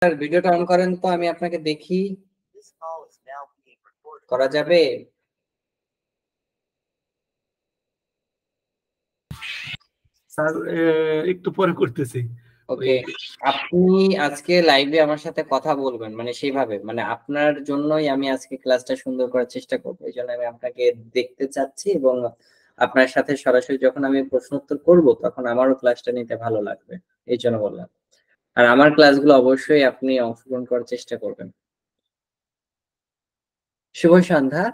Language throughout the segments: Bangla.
স্যার ভিডিওটা অন করেন তো, আমি আপনাকে দেখি। করা যাবে? স্যার একটু পরে করতেছি। ওকে, আপনি আজকে লাইভে আমার সাথে কথা বলবেন, মানে সেইভাবে, মানে আপনার জন্যই আমি আজকে ক্লাসটা সুন্দর করার চেষ্টা করবো। এই জন্য আমি আপনাকে দেখতে চাচ্ছি এবং আপনার সাথে সরাসরি যখন আমি প্রশ্ন উত্তর করবো তখন আমারও ক্লাসটা নিতে ভালো লাগবে, এই জন্য বললাম। আর আমার ক্লাসগুলো অবশ্যই আপনি অংশগ্রহণ করার চেষ্টা করবেন। শুভ সন্ধ্যা।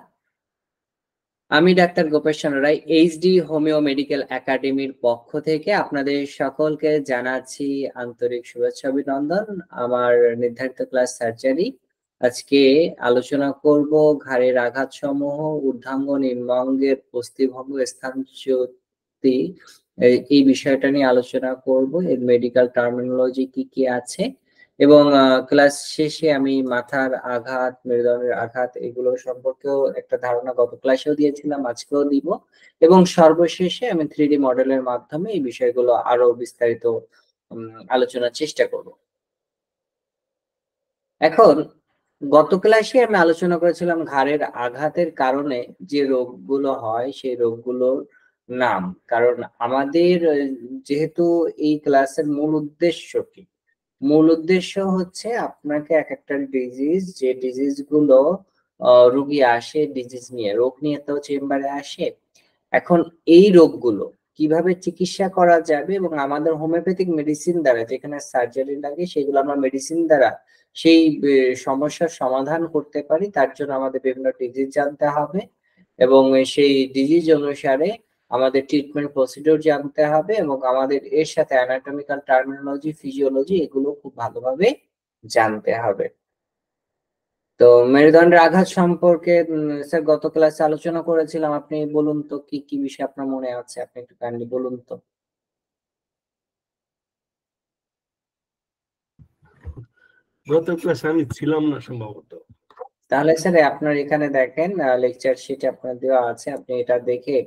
আমি ডাক্তার গোপেশ চন্দ্র রায়, এইচডি হোমিও মেডিকেল একাডেমির পক্ষ থেকে আপনাদের সকলকে জানাচ্ছি আন্তরিক শুভেচ্ছা অভিনন্দন। আমার নির্ধারিত ক্লাস সার্জারি। আজকে আলোচনা করব ঘাড়ের আঘাত সমূহ, ঊর্ধ্বাঙ্গ নিম্নাঙ্গের অস্থিভঙ্গ, স্থানচ্যুতি, এই বিষয়টা নিয়ে আলোচনা করব। এর মেডিকেল টার্মিনোলজি কি কি আছে এবং ক্লাস শেষে আমি মাথার আঘাত, মেরুদণ্ডের আঘাত এগুলো সম্পর্কেও একটা ধারণা গত ক্লাসেও দিয়েছিলাম, আজকেও দিব। এবং সর্বশেষে আমি 3D মডেলের মাধ্যমে এই বিষয়গুলো আরো বিস্তারিত আলোচনার চেষ্টা করব। এখন গত ক্লাসে আমি আলোচনা করেছিলাম ঘাড়ের আঘাতের কারণে যে রোগগুলো হয় সেই রোগগুলোর নাম। কারণ আমাদের যেহেতু এই ক্লাসের মূল উদ্দেশ্য কি? মূল উদ্দেশ্য হচ্ছে আপনাকে এক একটা ডিজিজ, যে ডিজিজ গুলো রোগী আসে ডিজিজ নিয়ে, রোগ নিয়ে তো চেম্বারে আসে। এখন এই রোগগুলো কিভাবে চিকিৎসা করা যাবে এবং আমাদের হোমিওপ্যাথিক মেডিসিন দ্বারা, যেখানে সার্জারি লাগে সেগুলো আমরা মেডিসিন দ্বারা সেই সমস্যার সমাধান করতে পারি। তার জন্য আমাদের বিভিন্ন ডিজিজ জানতে হবে এবং সেই ডিজিজ অনুসারে আমাদের ট্রিটমেন্ট প্রসিডিউর জানতে হবে এবং আমাদের এর সাথে অ্যানাটমিক্যাল টার্মিনোলজি, ফিজিওলজি এগুলো খুব ভালোভাবে জানতে হবে। তো মেরুদণ্ডের আঘাত সম্পর্কে স্যার গত ক্লাসে আলোচনা করেছিলাম। আপনি বলুন তো কি কি বিষয় আপনার মনে আছে, আপনি একটু কাইন্ডলি বলুন তো। গত ক্লাসে আমি ছিলাম না সম্ভবত। তাহলে স্যার আপনার এখানে দেখেন লেকচার শিটে আপনার দেওয়া আছে, আপনি এটা দেখে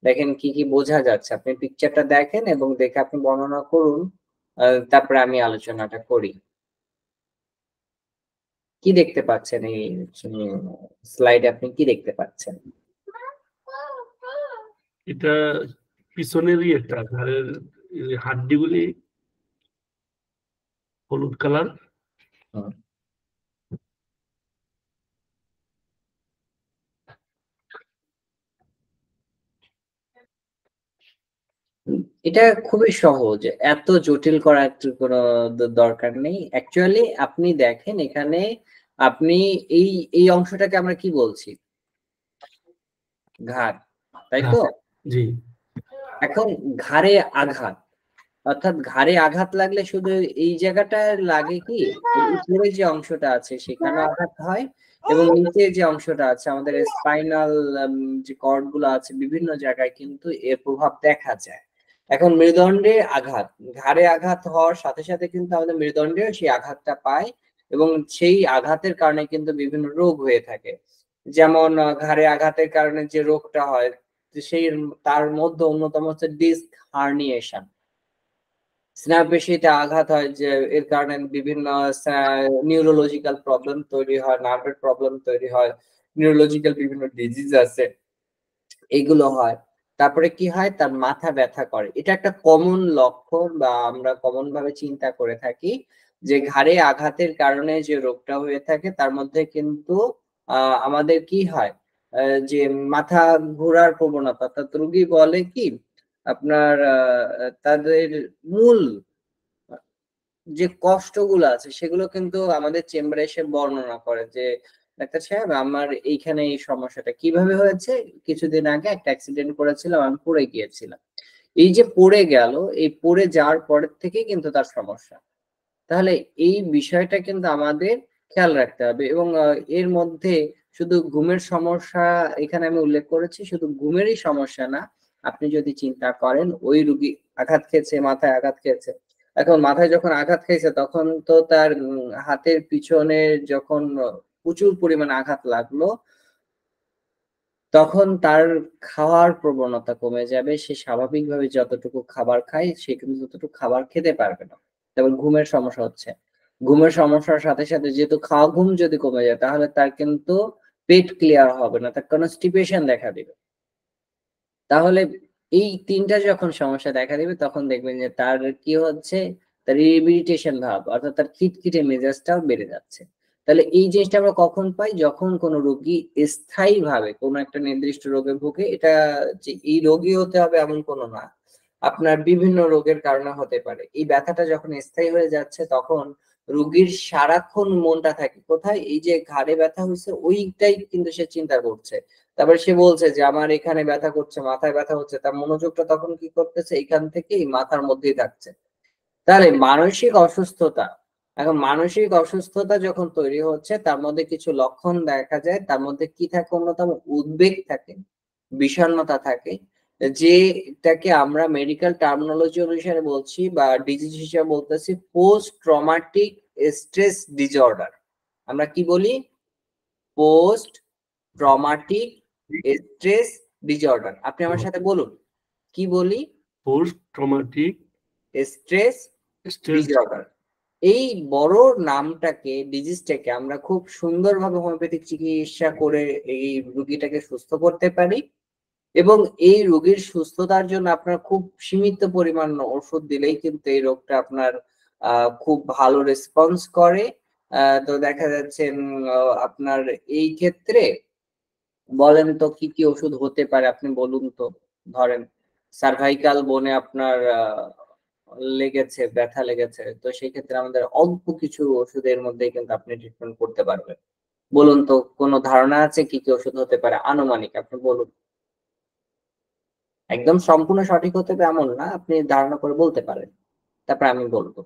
দেখেন কি কি বোঝা যাচ্ছে। আপনি পিকচারটা দেখেন এবং দেখে আপনি বর্ণনা করুন, তারপরে আমি আলোচনাটা করি। কি দেখতে পাচ্ছেন এই স্লাইডে, আপনি কি দেখতে পাচ্ছেন? এটা পিছনেরই একটা ঘাড়ের হাড্ডিগুলি হলুদ কালার। এটা খুবই সহজ, এত জটিল করার কোনো দরকার নেই। অ্যাকচুয়ালি আপনি দেখেন এখানে, আপনি এই এই অংশটাকে আমরা কি বলছি? ঘাড়, তাই তো? জি। এখন ঘাড়ে আঘাত, অর্থাৎ ঘাড়ে আঘাত লাগলে শুধু এই জায়গাটা লাগে কি, উপরে যে অংশটা আছে সেখানে আঘাত হয় এবং নিচে যে অংশটা আছে আমাদের স্পাইনাল যে কর্ড গুলো আছে বিভিন্ন জায়গায় কিন্তু এর প্রভাব দেখা যায়। এখন মেরুদণ্ডে আঘাত, ঘাড়ে আঘাত হওয়ার সাথে সাথে কিন্তু আমাদের মেরুদণ্ডেও সেই আঘাতটা পায় এবং সেই আঘাতের কারণে কিন্তু বিভিন্ন রোগ হয়ে থাকে। যেমন ঘাড়ে আঘাতের কারণে যে রোগটা হয় সেই, তার মধ্যে অন্যতম হচ্ছে ডিস্ক হার্নিয়েশন। স্নায়ুপেশিতে আঘাত হয়, যে এর কারণে বিভিন্ন নিউরোলজিক্যাল প্রবলেম তৈরি হয়, নার্ভের প্রবলেম তৈরি হয়, নিউরোলজিক্যাল বিভিন্ন ডিজিজ আছে, এগুলো হয়। তারপরে কি হয়, তার মাথা ব্যথা করে। এটা একটা কমন লক্ষণ বা আমরা কমন ভাবে চিন্তা করে থাকি যে ঘাড়ে আঘাতের কারণে যে রোগটা হয়ে থাকে তার মধ্যে কিন্তু আমাদের কি হয়, যে মাথা ঘোরার প্রবণতা, অর্থাৎ রোগী বলে কি আপনার তাদের মূল যে কষ্টগুলো আছে সেগুলো কিন্তু আমাদের চেম্বারে এসে বর্ণনা করে যে ডাক্তার সাহেব আমার এইখানে এই সমস্যাটা কিভাবে হয়েছে, কিছুদিন আগে একটা অ্যাক্সিডেন্ট করেছিলাম, আমি পড়ে গিয়েছিলাম। এই যে পড়ে গেল, এই পড়ে যাওয়ার পরের থেকে কিন্তু তার সমস্যা। তাহলে এই বিষয়টা কিন্তু আমাদের খেয়াল রাখতে হবে এবং এর মধ্যে শুধু ঘুমের সমস্যা এখানে আমি উল্লেখ করেছি, শুধু ঘুমেরই সমস্যা না। আপনি যদি চিন্তা করেন ওই রুগী আঘাত খেয়েছে, মাথায় আঘাত খেয়েছে, এখন মাথায় যখন আঘাত খেয়েছে তখন তো তার হাতের পিছনে যখন প্রচুর পরিমাণে আঘাত লাগলো তখন তার খাওয়ার প্রবণতা কমে যাবে। সে স্বাভাবিকভাবে যতটুকু খাবার খায় সে কিন্তু ততটুকু খাবার খেতে পারবে না। যেমন ঘুমের সমস্যা হচ্ছে। ঘুমের সমস্যার সাথে সাথে যেহেতু খাওয়া ঘুম যদি কমে যায় তাহলে তার কিন্তু পেট ক্লিয়ার হবে না, তার কনস্টিপেশন দেখা দিবে। তাহলে এই তিনটা যখন সমস্যা দেখা দিবে তখন দেখবেন যে তার কি হচ্ছে, তার ইরিটেশন ভাব অর্থাৎ তার খিটখিটে মেজাজটাও বেড়ে যাচ্ছে। তাহলে এই জিনিসটা আমরা কখন পাই, যখন কোনো রোগী স্থায়ীভাবে কোনো একটা নির্দিষ্ট রোগে ভুগে। এটা যে এই রোগী হতে হবে এমন কোনো না, আপনার বিভিন্ন রোগের কারণে হতে পারে। এই ব্যথাটা যখন স্থায়ী হয়ে যাচ্ছে তখন রোগীর সারাক্ষণ মনটা থাকে কোথায়, এই যে ঘাড়ে ব্যথা হয়েছে ওইটাই কিন্তু সে চিন্তা করছে। তারপরে সে বলছে যে আমার এখানে ব্যথা করছে, মাথায় ব্যথা হচ্ছে, তার মনোযোগটা তখন কি করতেছে, এখান থেকেই মাথার মধ্যেই থাকছে। তাহলে মানসিক অসুস্থতা, এখন মানসিক অসুস্থতা যখন তৈরি হচ্ছে তার মধ্যে কিছু লক্ষণ দেখা যায়। তার মধ্যে কি থাকে, অন্যতম উদ্বেগ থাকে, বিষণ্ণতা থাকে, যেটাকে আমরা মেডিকেল টার্মিনোলজি অনুসারে বলছি বা ডিজিজ হিসেবে বলতেছি পোস্ট ট্রমাটিক স্ট্রেস ডিসঅর্ডার। আমরা কি বলি, পোস্ট ট্রমাটিক স্ট্রেস ডিসঅর্ডার। আপনি আমার সাথে বলুন, কি বলি, post traumatic stress stress. Disorder. এই বড় নামটাকে, ডিজিজটাকে আমরা খুব সুন্দরভাবে হোমিওপ্যাথিক চিকিৎসা করে এই রোগীটাকে সুস্থ করতে পারি। এবং এই রোগীর সুস্থতার জন্য আপনার খুব সীমিত পরিমাণ ওষুধ দিলেই কিন্তু এই রোগটা আপনার খুব ভালো রেসপন্স করে। তো দেখা যাচ্ছে আপনার এই ক্ষেত্রে বলেন তো কি কি ওষুধ হতে পারে, আপনি বলুন তো। ধরেন সার্ভাইকাল বোনে আপনার লেগেছে, ব্যথা লেগেছে, তো সেই ক্ষেত্রে আমাদের অল্প কিছু ওষুধের মধ্যেই কিন্তু আপনি ট্রিটমেন্ট করতে পারবেন। বলুন তো, কোনো ধারণা আছে কি কি ওষুধ হতে পারে আনুমানিক, আপনি বলুন। একদম সম্পূর্ণ সঠিক হতে হবে এমন না, আপনি ধারণা করে বলতে পারেন, তারপর আমি বলবো।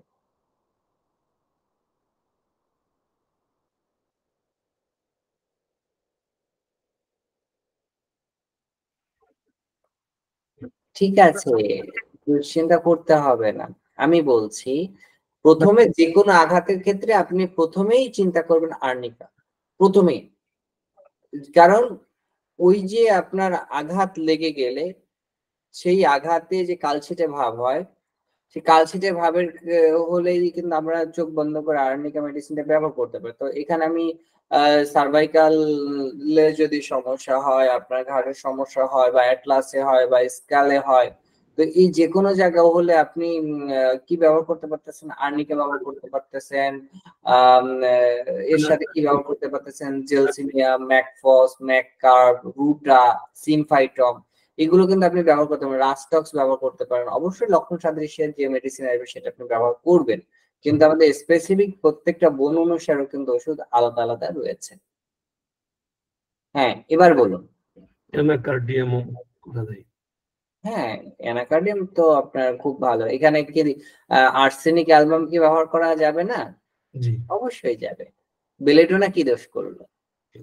ঠিক আছে, দুশ্চিন্তা করতে হবে না, আমি বলছি। প্রথমে যে কোনো আঘাতের ক্ষেত্রে আপনি প্রথমেই চিন্তা করবেন আর্নিকা, প্রথমেই। কারণ ওই যে আপনার আঘাত লেগে গেলে সেই আঘাতে যে কালছিটে ভাব হয়, সেই কালছিটে ভাবের হলেই কিন্তু আমরা চোখ বন্ধ করে আর্নিকা মেডিসিনটা ব্যবহার করতে পারি। তো এখানে আমি সার্ভাইকাল যদি সমস্যা হয়, আপনার ঘাড়ের সমস্যা হয়, বা অ্যাটলাসে হয়, বা স্কালে হয়, তো এই যে কোনো জায়গা হলে আপনি কি ব্যবহার করতে পারতেছেন, আর্নিকা ব্যবহার করতে পারতেছেন। এর সাথে কি ব্যবহার করতে পারতেছেন, জেলসিমিয়া, ম্যাকফস, ম্যাককার্ব, রুটা, সিমফাইটম, এগুলো কিন্তু আপনি ব্যবহার করতে পারেন। রাস্টক্স ব্যবহার করতে পারেন। অবশ্যই লক্ষণ সাদৃশ্যের যে মেডিসিন আসবে সেটা আপনি ব্যবহার করবেন, কিন্তু আমাদের স্পেসিফিক প্রত্যেকটা বন অনুসারেও কিন্তু ওষুধ আলাদা আলাদা রয়েছে। হ্যাঁ, এবার বলুন। অ্যানাকার্ডিয়াম কোথা থেকে? হ্যাঁ, অ্যানাকার্ডিয়াম তো আপনার খুব ভালো। এখানে কি আর্সেনিক অ্যালবাম কি ব্যবহার করা যাবে না? জি। অবশ্যই যাবে। বেলেডোনা কি দোষ করলো?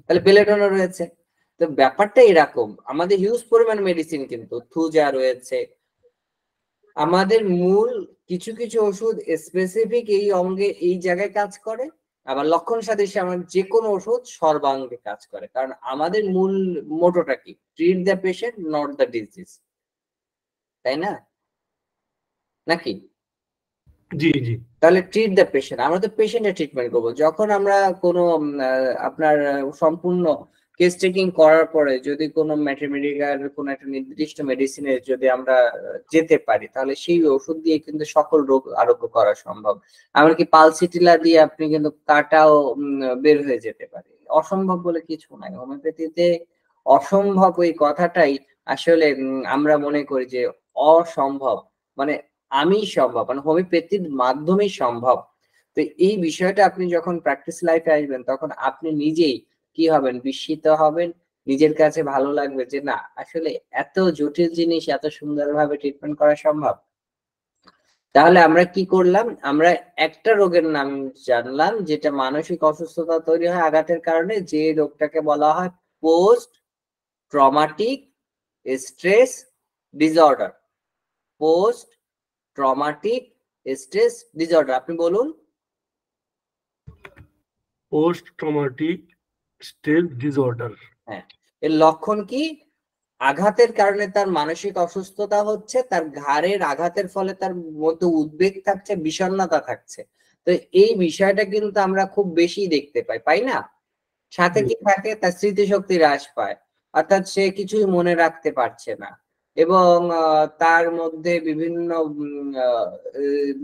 তাহলে বেলেডোনা রয়েছে। তো ব্যাপারটা এরকম, আমাদের হিউজ পরিমাণ মেডিসিন কিন্তু থুজা রয়েছে। আমাদের মূল কিছু কিছু ওষুধ স্পেসিফিক এই অঙ্গে এই জায়গায় কাজ করে, আবার লক্ষণ সাদৃশ্যে আমার যে কোনো ওষুধ সর্বাঙ্গে কাজ করে। কারণ আমাদের মূল মোটোটা কি, treat the patient not the disease, তাই না, নাকি? জি জি। তাহলে ট্রিট দ্য পেশেন্ট, আমরা তো পেশেন্টের ট্রিটমেন্ট করবো। যখন আমরা কোনো আপনার সম্পূর্ণ কেস টেকিং করার পরে যদি কোনো ম্যাথমেটিক্যাল কোনো একটা নির্দিষ্ট মেডিসিনে যদি আমরা যেতে পারি, তাহলে সেই ওষুধ দিয়ে কিন্তু সকল রোগ আরোগ্য করা সম্ভব। এমনকি পালসিটিলা দিয়ে আপনি কিন্তু কাটাও বের হয়ে যেতে পারে। অসম্ভব বলে কিছু নাই হোমিওপ্যাথিতে। অসম্ভব ওই কথাটাই আসলে আমরা মনে করি যে অসম্ভব, মানে আমি সম্ভব, মানে হোমিওপ্যাথির মাধ্যমেই সম্ভব। তো এই বিষয়টা আপনি যখন প্র্যাকটিস লাইফে আসবেন তখন আপনি নিজেই কি হবেন, বিস্মিত হবেন। নিজের কাছে ভালো লাগবে যে না, আসলে এত জটিল জিনিস এত সুন্দরভাবে ট্রিটমেন্ট করা সম্ভব। তাহলে আমরা কি করলাম, আমরা একটা রোগের নাম জানলাম যেটা মানসিক অসুস্থতা তৈরি হয় আঘাতের কারণে, যে রোগটাকে বলা হয় post traumatic stress disorder. Post traumatic stress disorder, আপনি বলুন। Post traumatic stress disorder. হ্যাঁ, এর লক্ষণ কি, আঘাতের কারণে তার মানসিক অসুস্থতা হচ্ছে, তার ঘাড়ের আঘাতের ফলে তার মধ্যে উদ্বেগ থাকছে, বিষণ্ণতা থাকছে। তো এই বিষয়টা কিন্তু আমরা খুব বেশি দেখতে পাই না? সাথে কি থাকে, তার স্মৃতিশক্তি হ্রাস পায়, অর্থাৎ সে কিছুই মনে রাখতে পারছে না, এবং তার মধ্যে বিভিন্ন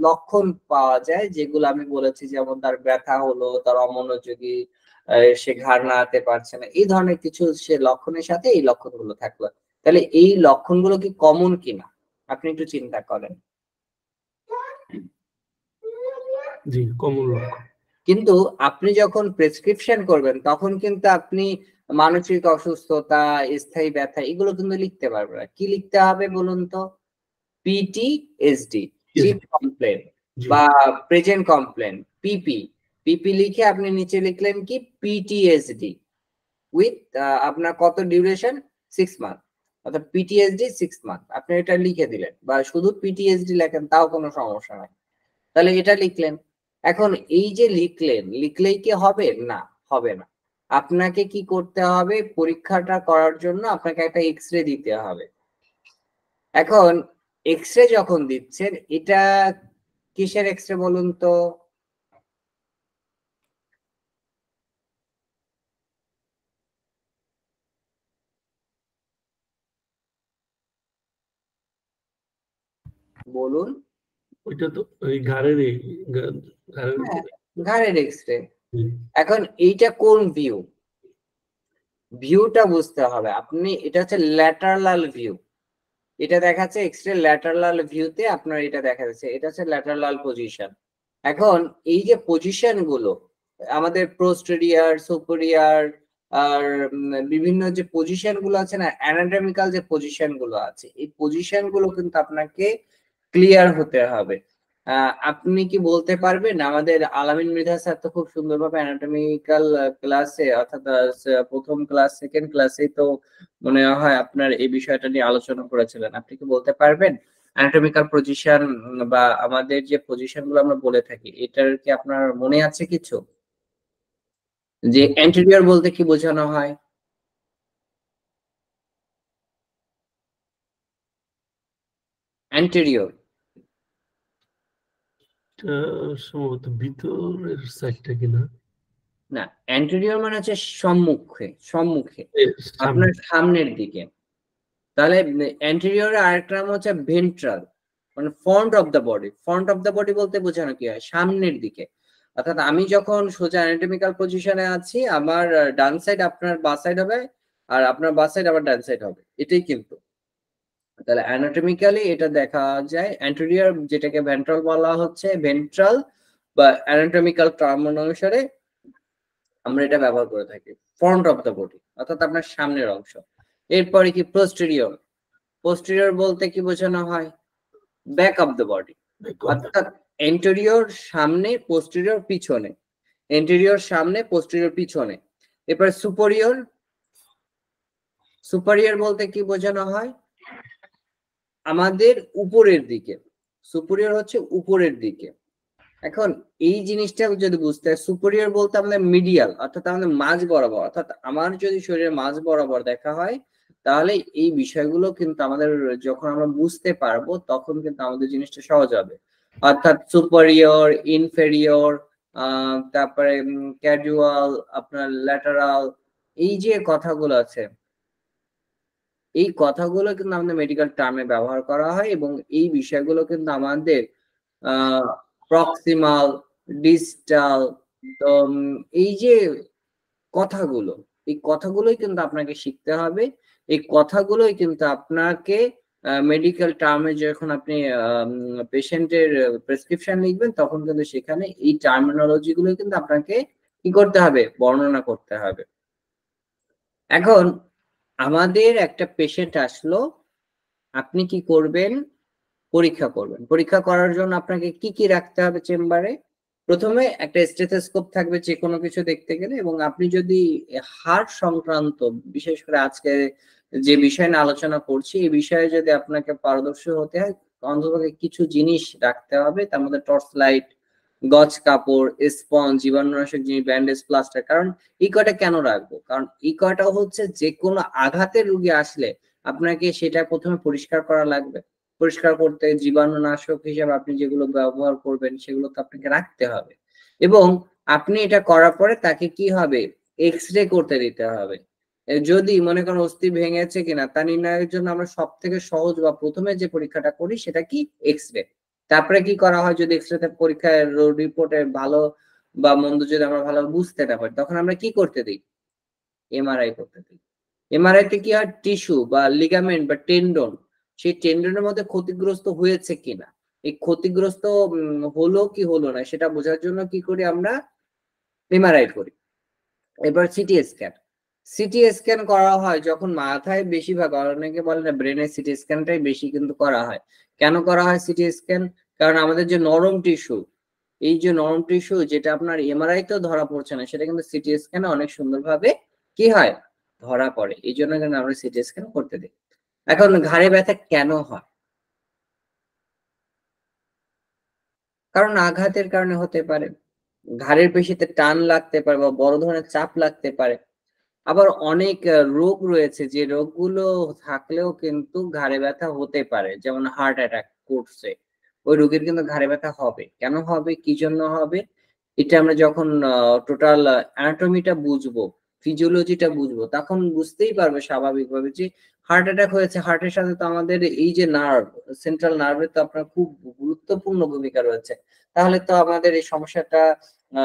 লক্ষণ পাওয়া যায়, যেগুলো আমি বলেছি, যেমন তার ব্যথা হলো, তার অমনোযোগী, সে ঘাড় নাড়াতে পারছে না, এই ধরনের কিছু সে লক্ষণের সাথে এই লক্ষণগুলো থাকলো। তাহলে এই লক্ষণগুলো কি কমন কিনা আপনি একটু চিন্তা করেন। জি, কমন লক্ষণ। কিন্তু আপনি যখন প্রেসক্রিপশন করবেন তখন কিন্তু আপনি মানসিক অসুস্থতা, স্থায়ী ব্যথা এগুলো কিন্তু লিখতে পারবেন না। কি লিখতে হবে বলুন তো? PTSD, চিফ কমপ্লেন, বা প্রেজেন্ট কমপ্লেন, পিপি। পিপি লিখে আপনি নিচে লিখলেন কি PTSD উইথ আপনার কত ডিউরেশন, 6 মান্থ, অর্থাৎ PTSD 6 মান্থ আপনি এটা লিখে দিলেন, বা শুধু PTSD লেখেন তাও কোনো সমস্যা নাই। তাহলে এটা লিখলেন। এখন এই যে লিখলেই কি হবে? না, হবে না। আপনাকে কি করতে হবে? পরীক্ষাটা করার জন্য আপনাকে একটা এক্স-রে দিতে হবে। এখন এক্স-রে যখন দিচ্ছেন, এটা কিসের এক্স-রে বলুন তো? বলুন। ওইটা তো ওই ঘাড়ের হ্যাঁ, ঘাড়ের এক্স-রে। এখন এইটা কোন ভিউ? ভিউটা বুঝতে হবে। আপনি এটা হচ্ছে ল্যাটারাল ভিউ, এটা দেখাচ্ছে এক্স-রে ল্যাটারাল ভিউতে আপনার এটা দেখা যাচ্ছে, এটা হচ্ছে ল্যাটারাল পজিশন। এখন এই যে পজিশন গুলো আমাদের পোস্টেরিয়র, সুপিরিয়র, আর বিভিন্ন যে পজিশন গুলো আছে না, অ্যানাটমিক্যাল যে পজিশন গুলো আছে, এই পজিশন গুলো কিন্তু আপনাকে ক্লিয়ার হতে হবে। আপনি কি বলতে পারবেন, আমাদের আলামিন মৃধা স্যার তো খুব সুন্দরভাবে অ্যানাটমিক্যাল ক্লাসে, অর্থাৎ প্রথম ক্লাস, সেকেন্ড ক্লাসে তো মনে হয় আপনার এই বিষয়টা নিয়ে আলোচনা করেছিলেন। আপনি কি বলতে পারবেন অ্যানাটমিক্যাল পজিশন বা আমাদের যে পজিশন গুলো আমরা বলে থাকি, এটার কি আপনার মনে আছে কিছু? যে অ্যান্টেরিয়র বলতে কি বোঝানো হয়? অ্যান্টেরিয়র সম্ভবত ভিতরের সাইডটা কিনা। না, অ্যান্টেরিয়র মানে হচ্ছে সম্মুখে, সম্মুখে, সামনে। আপনার সামনের দিকে। তাহলে অ্যান্টেরিয়র আরেকটা নাম হচ্ছে ভেন্ট্রাল, মানে front of the body. Front of the body বলতে বোঝানো কি হয়? সামনের দিকে। অর্থাৎ আমি যখন সোজা অ্যানাটমিক্যাল পজিশনে আছি, আমার ডান সাইড আপনার বাঁ সাইড হবে, আর আপনার বাঁ সাইড আবার ডান সাইড হবে, এটাই কিন্তু। তাহলে অ্যানাটমিক্যালি এটা দেখা যায়। অ্যান্টেরিয়র যেটাকে ভেন্ট্রাল বলা হচ্ছে, ভেন্ট্রাল বা অ্যানাটমিক্যাল টার্ম অনুসারে আমরা এটা ব্যবহার করে থাকি, ফ্রন্ট অফ দ্য বডি, অর্থাৎ আপনার সামনের অংশ। এরপরে কি পোস্টেরিয়র? পোস্টেরিয়র বলতে কি বোঝানো হয়? ব্যাক অফ দ্য বডি, অর্থাৎ এন্টেরিয়র সামনে, পোস্টেরিয়র পিছনে। এন্টেরিয়র সামনে, পোস্টেরিয়র পিছনে। এরপর সুপেরিয়র। সুপেরিয়র বলতে কি বোঝানো হয়? আমাদের উপরের দিকে। সুপেরিয়র হচ্ছে উপরের দিকে। এখন এই জিনিসটা যদি বুঝতে হয়, সুপেরিয়র বলতে আমাদের মিডিয়াল, অর্থাৎ আমাদের মাঝ বরাবর, অর্থাৎ আমার যদি শরীরের মাঝ বরাবর দেখা হয়, তাহলে এই বিষয়গুলো কিন্তু আমাদের যখন আমরা বুঝতে পারবো তখন কিন্তু আমাদের জিনিসটা সহজ হবে। অর্থাৎ সুপেরিয়র, ইনফেরিয়র, তারপরে ক্যাজুয়াল, আপনার ল্যাটারাল, এই যে কথাগুলো আছে, এই কথাগুলো কিন্তু আমাদের মেডিকেল টার্মে ব্যবহার করা হয়, এবং এই বিষয়গুলো কিন্তু আমাদের প্রক্সিমাল, ডিস্টাল, তো এই যে কথাগুলো, এই কথাগুলোই কিন্তু আপনাকে শিখতে হবে। এই কথাগুলোই কিন্তু আপনাকে মেডিকেল টার্মে যখন আপনি পেশেন্টের প্রেসক্রিপশন লিখবেন, তখন কিন্তু সেখানে এই টার্মিনোলজি গুলো কিন্তু আপনাকে কি করতে হবে? বর্ণনা করতে হবে। এখন আমাদের একটা পেশেন্ট আসলো, আপনি কি করবেন? পরীক্ষা করবেন। পরীক্ষা করার জন্য আপনাকে কি কি রাখতে হবে চেম্বারে? প্রথমে একটা স্টেথোস্কোপ থাকবে যে কোনো কিছু দেখতে গেলে, এবং আপনি যদি হার্ট সংক্রান্ত, বিশেষ করে আজকে যে বিষয় নিয়ে আলোচনা করছি, এই বিষয়ে যদি আপনাকে পারদর্শী হতে হয়, অন্ততপক্ষে কিছু জিনিস রাখতে হবে। তার মধ্যে টর্চ লাইট, গজ কাপড়, স্পঞ্জ, জীবাণুনাশক জিনিস, ব্যান্ডেজ, প্লাস্টার। কারণ এই কয়টা কেন রাখবো? কারণ এই কয়টা হচ্ছে যে কোনো আঘাতের রোগী আসলে আপনাকে সেটা প্রথমে পরিষ্কার করা লাগবে। পরিষ্কার করতে জীবাণুনাশক হিসেবে আপনি যেগুলো ব্যবহার করবেন সেগুলো তো আপনাকে রাখতে হবে। এবং আপনি এটা করার পরে তাকে কি হবে? এক্স-রে করতে দিতে হবে। যদি মনে করেন অস্থি ভেঙেছে কিনা তা নির্ণয়ের জন্য আমরা সবথেকে সহজ বা ১ম এ যে পরীক্ষাটা করি সেটা কি? এক্স-রে। তারপরে কি করা হয় যদি এক্স-রে তে পরীক্ষায় রিপোর্টে ভালো বা মন্দ যদি আমরা ভালো বুঝতে না পারি তখন আমরা কি করতে দেই? এমআরআই করতে দেই। এমআরআই তে কি হয়? টিস্যু বা লিগামেন্ট বা টেন্ডন, সেই টেন্ডনের মধ্যে ক্ষতিগ্রস্ত হয়েছে কিনা? এই ক্ষতিগ্রস্ত হলো কি হলো না সেটা বোঝার জন্য কি করি আমরা? এমআরআই করি। এবার সিটি স্ক্যান। সিটি স্ক্যান করা হয় যখন মাথায় বেশিরভাগ অনেকে বলে না ব্রেনের সিটি স্ক্যানটাই বেশি কিন্তু করা হয়। কেন করা হয় সিটি স্ক্যান? কারণ আমাদের যে নরম টিস্যু, এই যে নরম টিস্যু যেটা আপনার এমআরআই তেও ধরা পড়ছে না সেটা কিন্তু সিটি স্ক্যানে অনেক সুন্দরভাবে কি হয়? ধরা পড়ে। এইজন্য কিন্তু আমরা সিটি স্ক্যান করতে দেই। এখন ঘাড়ে ব্যথা কেন হয়? কারণ আঘাতের কারণে হতে পারে। ঘাড়ের পেশিতে টান লাগতে পারে বা বড় ধরনের চাপ লাগতে পারে। আবার অনেক রোগ রয়েছে যে রোগগুলো থাকলেও কিন্তু ঘাড়ে ব্যথা হতে পারে। যেমন হার্ট অ্যাটাক করছে। ওই রোগীর কিন্তু ঘাড়ে ব্যথা হবে। কেন হবে? কি জন্য হবে? এটা আমরা যখন টোটাল অ্যানাটমিটা বুঝবো, ফিজিওলজিটা বুঝবো, তখন বুঝতেই পারবে স্বাভাবিকভাবে যে হার্ট অ্যাটাক হয়েছে। হার্টের সাথে তো আমাদের এই যে নার্ভ, সেন্ট্রাল নার্ভের তো আপনার খুব গুরুত্বপূর্ণ ভূমিকা রয়েছে। তাহলে তো আমাদের এই সমস্যাটা আ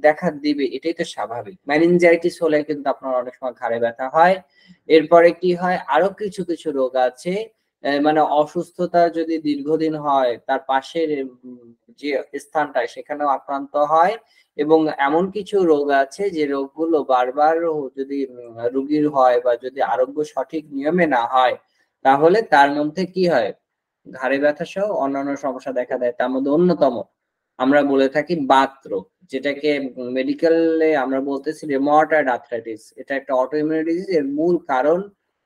দেখা দিবে এটাই তো স্বাভাবিক। মেনিনজাইটিস হলে কিন্তু আপনার অনেক সময় ঘাড়ে ব্যথা হয়। এরপরে কি হয়? আরো কিছু রোগ আছে। মানে অসুস্থতা যদি দীর্ঘদিন হয় তার পাশের যে স্থানটায় সেখানেও আক্রান্ত হয় এবং এমন কিছু রোগ আছে যে রোগগুলো বারবার যদি রোগীর হয় বা যদি আরোগ্য সঠিক নিয়মে না হয় তাহলে তার মধ্যে কি হয়? ঘাড়ে ব্যথা সহ অন্যান্য সমস্যা দেখা দেয়। তার মধ্যে অন্যতম আমরা বলে থাকি বাতরোগ। যেটাকে মেডিকেলে আমরা বলতেছি রিউমাটয়েড আর্থ্রাইটিস। এটা একটা অটোইমিউন ডিজিজ এর মূল কারণ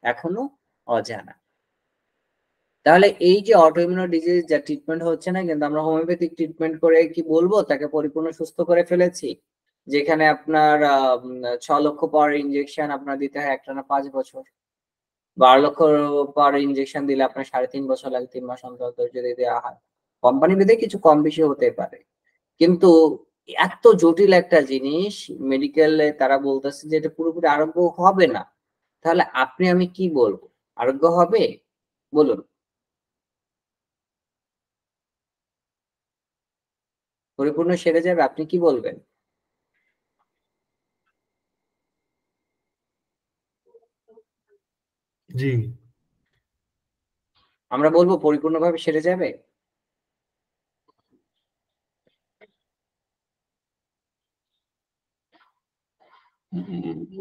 এখনো অজানা। তাহলে এই যে অটোইমিউন ডিজিজ যা ট্রিটমেন্ট হচ্ছে না কিন্তু আমরা হোমিওপ্যাথিক ট্রিটমেন্ট করে কি বলবো তাকে পরিপূর্ণ সুস্থ করে ফেলেছি? যেখানে আপনার ৬ লক্ষ পাওয়ার ইনজেকশন আপনার দিতে হয় একটানা ৫ বছর। ১২ লক্ষ পাওয়ার ইনজেকশন দিলে আপনার ৩.৫ বছর লাগে ৩ মাস অন্তর, অন্তর যদি দেওয়া হয়। কোম্পানি ভেদে কিছু কম বেশি হতে পারে। কিন্তু এত জটিল একটা জিনিস মেডিকেলে তারা বলতেছে যে এটা পুরোপুরি আরোগ্য হবে না। তাহলে আপনি আমি কি বলবো? আরোগ্য হবে? বলুন। পরিপূর্ণ সেরে যাবে আপনি কি বলবেন? জি। আমরা বলব পরিপূর্ণভাবে সেরে যাবে?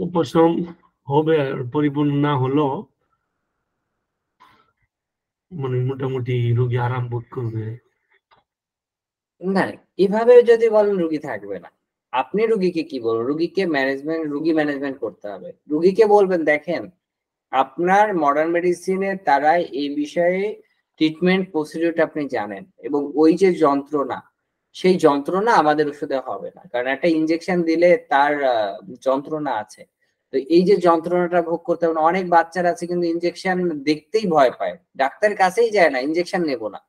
উপশম হবে আর পরিপূর্ণ না হলেও মানে মোটামুটি রোগী আরাম বোধ করবে। না, এভাবে যদি বলেন রুগী থাকবে না। আপনি রুগীকে কি বলবেন? রুগী ম্যানেজমেন্ট করতে হবে। রুগীকে বলবেন দেখেন আপনার মডার্ন মেডিসিনে তারা এই বিষয়ে ট্রিটমেন্ট প্রসিডিউরটা আপনি জানেন এবং ওই যে যন্ত্রণা, সেই যন্ত্রণা আমাদের ওষুধে হবে না। কারণ একটা ইনজেকশন দিলে তার যন্ত্রণা আছে। তো এই যে যন্ত্রণাটা ভোগ করতে হবে না, অনেক বাচ্চারা আছে কিন্তু ইনজেকশন দেখতেই ভয় পায়। ডাক্তারের কাছেই যায় না, ইনজেকশন নেব না।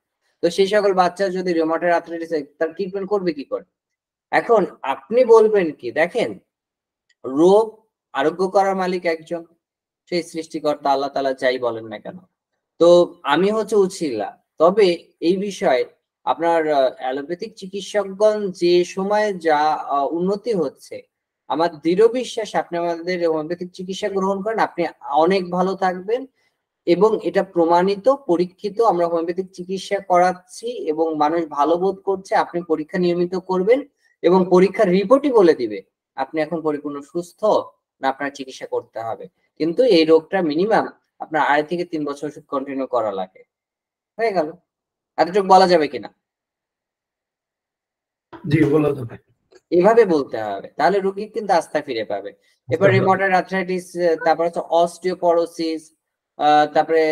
তো সেই সকল বাচ্চা যদি রিউমাটয়েড আর্থ্রাইটিস হয় তার ট্রিটমেন্ট করবে কি করে? এখন আপনি বলবেন কি দেখেন রোগ আরোগ্য করার মালিক একজন। সেই সৃষ্টিকর্তা আল্লাহ তাআলা যাই বলেন না কেন। তো আমি হচ্ছে উছিলা। তবে এই বিষয়ে আপনার অ্যালোপ্যাথিক চিকিৎসকগণ যে সময়ে যা উন্নতি হচ্ছে, আমার দৃঢ় বিশ্বাস আপনি আমাদের হোমিওপ্যাথিক চিকিৎসা গ্রহণ করেন, আপনি অনেক ভালো থাকবেন এবং এটা প্রমাণিত, পরীক্ষিত আমরা হোমিওপ্যাথিক চিকিৎসা করাচ্ছি এবং মানুষ ভালো বোধ করছে। আপনি পরীক্ষা নিয়মিত করবেন এবং পরীক্ষার রিপোর্টই বলে দিবে আপনি এখন পরিপূর্ণ সুস্থ না আপনার চিকিৎসা করতে হবে। কিন্তু এই রোগটা মিনিমাম আপনার ২.৫ থেকে ৩ বছর ওষুধ কন্টিনিউ করা লাগে। হয়ে গেল। এতটুকু বলা যাবে কিনা? জি, বলা যাবে। এভাবে বলতে হবে। তাহলে রোগী কিন্তু আস্থা ফিরে পাবে। এরপর রিউমাটয়েড আর্থ্রাইটিস, তারপর হচ্ছে অস্টিওপরোসিস, তারপরে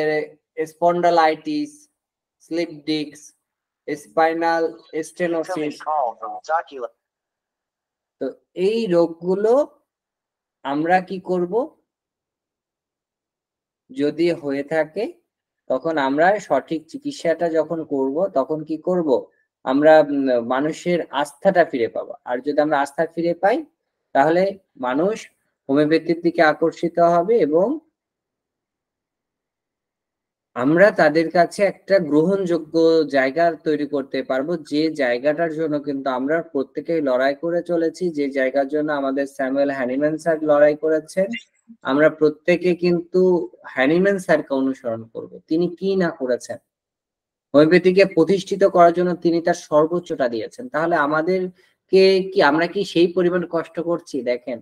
spondylitis, slip disc, spinal stenosis. তো এই রোগগুলো আমরা কি করব? যদি হয়ে থাকে তখন আমরা সঠিক চিকিৎসাটা যখন করব তখন কি করব, আমরা মানুষের আস্থাটা ফিরে পাবো। আর যদি আমরা আস্থা ফিরে পাই তাহলে মানুষ হোমিওপ্যাথির দিকে আকর্ষিত হবে এবং আমরা তাদের কাছে একটা গ্রহণযোগ্য জায়গা তৈরি করতে পারবো, যে জায়গাটার জন্য কিন্তু আমরা প্রত্যেকেই লড়াই করে চলেছি, যে জায়গার জন্য আমাদের স্যামুয়েল হ্যানিম্যান স্যার লড়াই করেছেন। আমরা প্রত্যেকে কিন্তু হ্যানিম্যান স্যারকে অনুসরণ করব। তিনি কি না করেছেন, হোমিওপ্যাথিকে প্রতিষ্ঠিত করার জন্য তিনি তার সর্বোচ্চটা দিয়েছেন। তাহলে আমাদেরকে কি, আমরা কি সেই পরিমাণ কষ্ট করছি? দেখেন,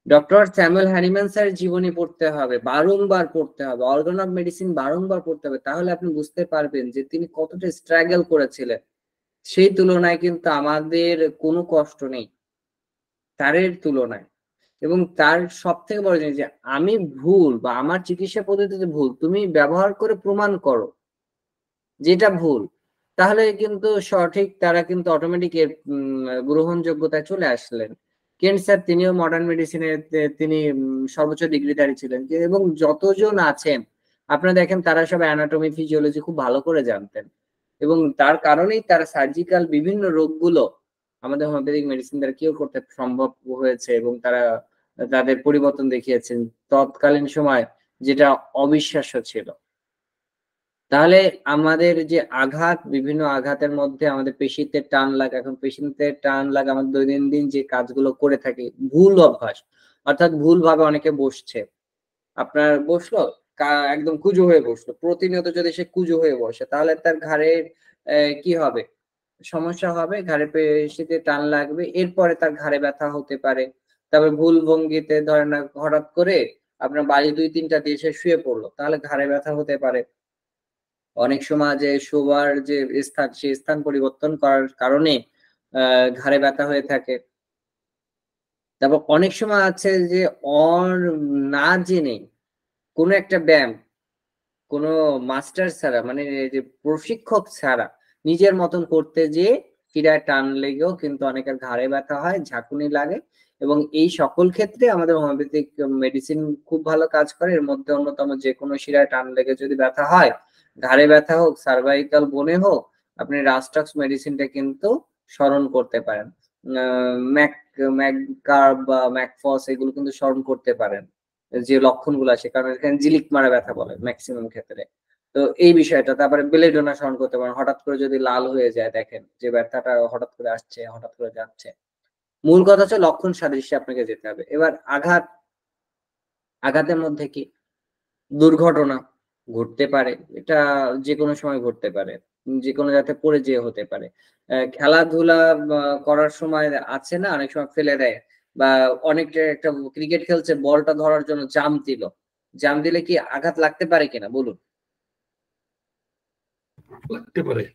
ডক্টর স্যামুয়েল হ্যানিম্যান স্যার জীবনী পড়তে হবে, বারংবার পড়তে হবে, অর্গান অফ মেডিসিন বারংবার পড়তে হবে, তাহলে আপনি বুঝতে পারবেন যে তিনি কতটা স্ট্রাগল করেছিলেন। সেই তুলনায় কিন্তু আমাদের কোনো কষ্ট নেই তারের তুলনায়। এবং তার সব থেকে বড় জিনিস যে আমি ভুল বা আমার চিকিৎসা পদ্ধতিতে ভুল, তুমি ব্যবহার করে প্রমাণ করো যেটা ভুল, তাহলে কিন্তু সঠিক তারা কিন্তু অটোমেটিক এর গ্রহণযোগ্যতায় চলে আসলেন। কেন্ট স্যার তিনিও মডার্ন মেডিসিনে তিনি সর্বোচ্চ ডিগ্রিধারী ছিলেন, এবং যতজন আছেন আপনারা দেখেন তারা সব অ্যানাটমি ফিজিওলজি খুব ভালো করে জানতেন, এবং তার কারণেই তারা সার্জিক্যাল বিভিন্ন রোগগুলো আমাদের হোমিওপ্যাথিক মেডিসিন দ্বারা কিওর করতে সম্ভব হয়েছে, এবং তারা তাদের পরিবর্তন দেখিয়েছেন তৎকালীন সময়, যেটা অবিশ্বাস্য ছিল। তাহলে আমাদের যে আঘাত, বিভিন্ন আঘাতের মধ্যে আমাদের পেশিতে টান লাগা, এখন পেশিতে টান লাগা আমাদের দৈনন্দিন যে কাজগুলো করে থাকি, ভুল অভ্যাস, অর্থাৎ ভুল ভাবে অনেকে বসছে। আপনার বসলো একদম কুজো হয়ে বসলো, প্রতিনিয়ত যদি সে কুজো হয়ে বসে তাহলে তার ঘাড়ের কি হবে, সমস্যা হবে, ঘাড়ে পেশিতে টান লাগবে, এরপরে তার ঘাড়ে ব্যথা হতে পারে। তারপরে ভুল ভঙ্গিতে ধরেন না, হঠাৎ করে আপনার বাড়ি 2-3টা দিয়ে সে শুয়ে পড়লো, তাহলে ঘাড়ে ব্যথা হতে পারে। অনেক সময় যে শোবার যে স্থান, সেই স্থান পরিবর্তন করার কারণে ঘাড়ে ব্যথা হয়ে থাকে। তারপর অনেক সময় আছে যে না জেনে কোনো একটা ব্যায়াম, কোনো মাস্টার ছাড়া, মানে যে প্রশিক্ষক ছাড়া নিজের মতন করতে যেয়ে শিরায় টান লেগেও কিন্তু অনেকের ঘাড়ে ব্যথা হয়, ঝাঁকুনি লাগে। এবং এই সকল ক্ষেত্রে আমাদের হোমিওপ্যাথিক মেডিসিন খুব ভালো কাজ করে। এর মধ্যে অন্যতম, যে কোনো শিরায় টান লেগে যদি ব্যথা হয়, ঘাড়ে ব্যথা হোক, সার্ভাইকাল বোনে হোক, আপনি রাস্টক্স মেডিসিনটা কিন্তু স্মরণ করতে পারেন। ম্যাককার্ব বা ম্যাকফস এগুলো কিন্তু স্মরণ করতে পারেন, যে লক্ষণগুলো আছে, কারণ এখানে জিলিক মারা ব্যথা বলে ম্যাক্সিমাম ক্ষেত্রে। তো এই বিষয়টা, তারপরে বেলেডোনা স্মরণ করতে পারেন, হঠাৎ করে যদি লাল হয়ে যায়, দেখেন যে ব্যথাটা হঠাৎ করে আসছে, হঠাৎ করে যাচ্ছে। মূল কথা হচ্ছে লক্ষণ সাদৃশ্যে আপনাকে যেতে হবে। এবার আঘাত, আঘাতের মধ্যে কি দুর্ঘটনা ঘটতে পারে, এটা যে কোনো সময় ঘটতে পারে, যে কোনো জায়গাতে পড়ে যেয়ে হতে পারে। খেলাধুলা করার সময় আছে না, অনেক সময় ফেলে দেয়, বা অনেকটা একটা ক্রিকেট খেলছে, বলটা ধরার জন্য জাম্প দিল, জাম্প দিলে কি আঘাত লাগতে পারে কিনা বলুন? লাগতে পারে।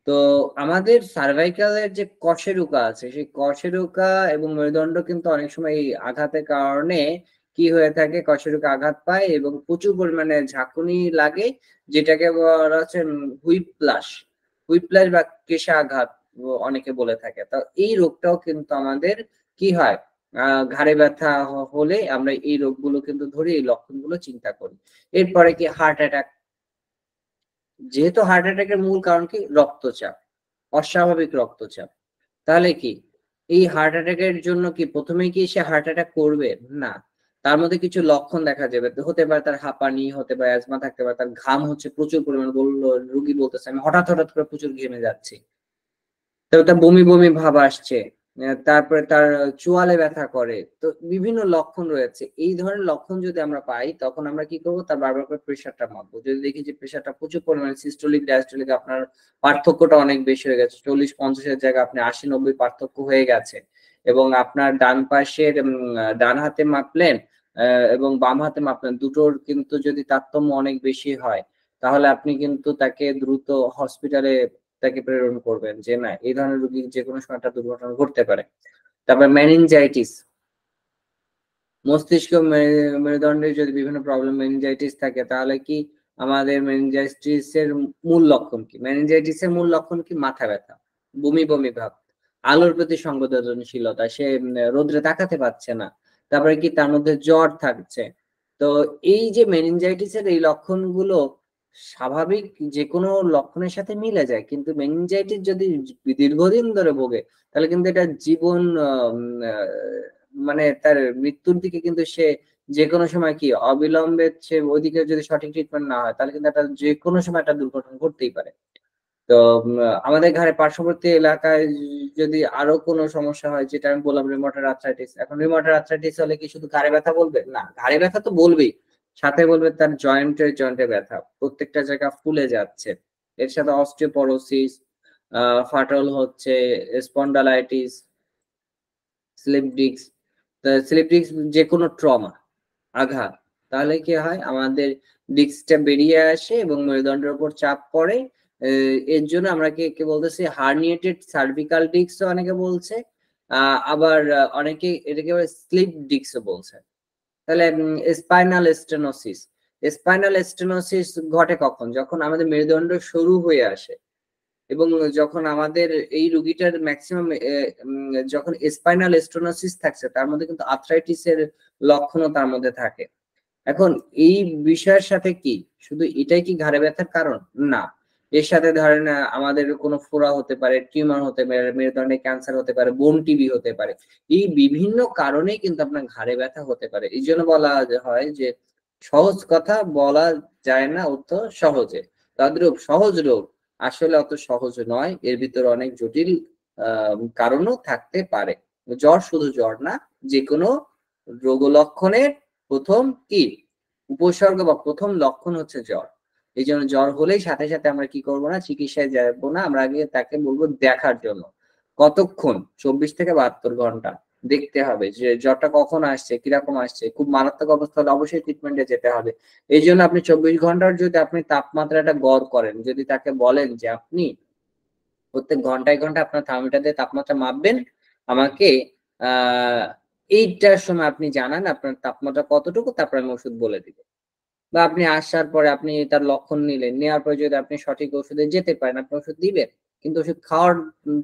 তো আমাদের সার্ভাইকালের যে কশেরুকা আছে, সেই কশেরুকা এবং মেরুদণ্ড কিন্তু অনেক সময় এই আঘাতের কারণে কি হয়ে থাকে, কশেরুকা আঘাত পায় এবং প্রচুর পরিমাণে ঝাঁকুনি লাগে, যেটাকে বলা হচ্ছে হুইপ্লাস, হুইপ্লাস বা কেশাঘাত অনেকে বলে থাকে। তো এই রোগটাও কিন্তু আমাদের কি হয়, ঘাড়ে ব্যথা হলে আমরা এই রোগগুলো কিন্তু ধরি, এই লক্ষণগুলো চিন্তা করি। এরপরে কি হার্ট অ্যাটাক, যেহেতু হার্ট অ্যাটাকের মূল কারণ কি রক্তচাপ, অস্বাভাবিক রক্তচাপ। তাহলে কি এই হার্ট অ্যাটাকের জন্য কি প্রথমেই কি সে হার্ট অ্যাটাক করবে? না, তার মধ্যে কিছু লক্ষণ দেখা যাবে, হতে পারে তার হাঁপানি, হতে পারে অ্যাজমা থাকতে পারে, তার ঘাম হচ্ছে প্রচুর পরিমাণে, বললো রুগী বলতেছে আমি হঠাৎ হঠাৎ করে প্রচুর ঘেমে যাচ্ছি, তারপর তার বমি বমি ভাব আসছে, তারপরে তার চোয়ালে ব্যথা করে। তো বিভিন্ন লক্ষণ রয়েছে। এই ধরনের লক্ষণ যদি আমরা পাই তখন আমরা কি করবো, তার বারবার করে প্রেশারটা মাপবো। যদি দেখি যে প্রেশারটা প্রচুর পরিমাণে সিস্টোলিক ডায়াস্টোলিক আপনার পার্থক্যটা অনেক বেশি হয়ে গেছে, 40-50-এর জায়গায় আপনি 80-90 পার্থক্য হয়ে গেছে, এবং আপনার ডান পাশের ডান হাতে মাপলেন এবং বাম হাতে মাপলেন, দুটোর কিন্তু যদি তারতম্য অনেক বেশি হয়, তাহলে আপনি কিন্তু তাকে দ্রুত হসপিটালে তাকে প্রেরণ করবেন, যে না এই ধরনের রোগী যে কোনো সময় একটা দুর্ঘটনা ঘটতে পারে। তারপর মেনিনজাইটিস, মস্তিষ্ক মেরুদণ্ডের যদি বিভিন্ন প্রবলেম, মেনিনজাইটিস থাকে, তাহলে কি আমাদের মেনিনজাইটিস এর মূল লক্ষণ কি, মেনিনজাইটিস এর মূল লক্ষণ কি মাথা ব্যথা, বমি বমি ভাব, আলোর প্রতি সংবেদনশীলতা, সে রোদ্রে তাকাতে পারছে না, তারপরে কি তার মধ্যে জ্বর থাকছে। তো এই যে মেনিনজাইটিস এর এই লক্ষণগুলো স্বাভাবিক যে কোনো লক্ষণের সাথে মিলে যায়, কিন্তু মেনিনজাইটিস যদি দীর্ঘদিন ধরে ভোগে তাহলে কিন্তু এটা জীবন মানে তার মৃত্যুর দিকে কিন্তু সে যে কোনো সময় কি অবিলম্বে সে ওইদিকে যদি সঠিক ট্রিটমেন্ট না হয় তাহলে কিন্তু একটা যে কোনো সময় একটা দুর্ঘটনা ঘটতেই পারে। তো আমাদের ঘরে পার্শ্ববর্তী এলাকায় যদি আরো কোনো সমস্যা হয়, যেটা আমি বললাম রিউমাটয়েড আর্থ্রাইটিস, এখন রিউমাটয়েড আর্থ্রাইটিস হলে কি শুধু ঘাড়ে ব্যথা বলবে? না, ঘাড়ে ব্যথা তো বলবেই, সাথে বলবে তার জয়েন্টে ব্যথা, প্রত্যেকটা জায়গা ফুলে যাচ্ছে, এর সাথে অস্টিওপরোসিস, ফাটল হচ্ছে, spondylitis, slip disc. Slip disc যে কোনো ট্রমা, আঘাত, তাহলে কি হয় আমাদের ডিস্কটা বেরিয়ে আসে এবং মেরুদণ্ডের উপর চাপ পড়ে। এর জন্য আমরা কে বলতেছি হার্নিয়েটেড সার্ভিক্যাল ডিস্ক অনেকে বলছে, আবার অনেকে এটাকে স্লিপ ডিস্ক বলছে। তাহলে স্পাইনাল স্টেনোসিস ঘটে কখন? যখন আমাদের মেরুদণ্ড সরু হয়ে আসে এবং যখন আমাদের এই রোগীটার ম্যাক্সিমাম যখন স্পাইনাল স্টেনোসিস থাকছে তার মধ্যে কিন্তু আর্থ্রাইটিসের লক্ষণও তার মধ্যে থাকে। এখন এই বিষয়ের সাথে কি শুধু এটাই কি ঘাড়ে ব্যথার কারণ? না, এর সাথে ধরেন আমাদের কোনো ফোড়া হতে পারে, টিউমার হতে পারে, মেরুদণ্ডে ক্যান্সার হতে পারে, বোন টিবি হতে পারে, এই বিভিন্ন কারণেই কিন্তু আপনার ঘাড়ে ব্যথা হতে পারে। এই জন্য বলা হয় যে সহজ কথা বলা যায় না অত সহজে, তদ্রূপ সহজ রোগ আসলে অত সহজ নয়, এর ভিতরে অনেক জটিল কারণও থাকতে পারে। জ্বর শুধু জ্বর না, যে কোনো রোগ লক্ষণের প্রথম কি উপসর্গ বা প্রথম লক্ষণ হচ্ছে জ্বর। এই জন্য জ্বর হলেই সাথে সাথে আমরা কি করবো না, চিকিৎসায় যাবো না, আমরা আগে তাকে বলবো দেখার জন্য কতক্ষণ, 24 থেকে 72 ঘন্টা দেখতে হবে যে জ্বরটা কখন আসছে, কিরকম আসছে। খুব মারাত্মক অবস্থা হলে অবশ্যই ট্রিটমেন্টে যেতে হবে। এই জন্য আপনি 24 ঘন্টার যদি আপনি তাপমাত্রাটা গড় করেন, যদি তাকে বলেন যে আপনি প্রত্যেক ঘন্টায় ঘন্টায় আপনার থার্মোমিটার দিয়ে তাপমাত্রা মাপবেন, আমাকে এইটার সময় আপনি জানান আপনার তাপমাত্রা কতটুকু, তারপর আমি ওষুধ বলে দিব। বা আপনি আসার পরে আপনি তার লক্ষণ নিলেন, নেওয়ার পরে যদি আপনি সঠিক ওষুধে যেতে পারেন আপনি ওষুধ দিবেন, কিন্তু ওষুধ খাওয়ার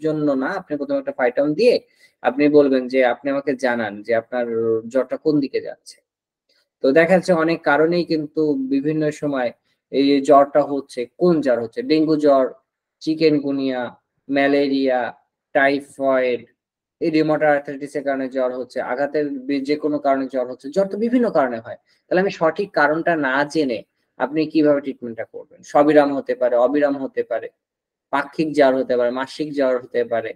জন্য না, আপনি প্রথমে একটা ফাইটাম দিয়ে আপনি বলবেন যে আপনি আমাকে জানান যে আপনার জ্বরটা কোন দিকে যাচ্ছে। তো দেখা যাচ্ছে অনেক কারণেই কিন্তু বিভিন্ন সময় এই জ্বরটা হচ্ছে, কোন জ্বর হচ্ছে, ডেঙ্গু জ্বর, চিকেনগুনিয়া, ম্যালেরিয়া, টাইফয়েড, এই রিউমাটয়েড আর্থ্রাইটিসের কারণে জ্বর হচ্ছে, আঘাতের যে কোনো কারণে জ্বর হচ্ছে, জ্বর তো বিভিন্ন কারণে হয়। তাহলে আমি সঠিক কারণটা না জেনে আপনি কিভাবে ট্রিটমেন্টটা করবেন? সবিরাম হতে পারে, অবিরাম হতে পারে, পাক্ষিক জ্বর হতে পারে, মাসিক জ্বর হতে পারে।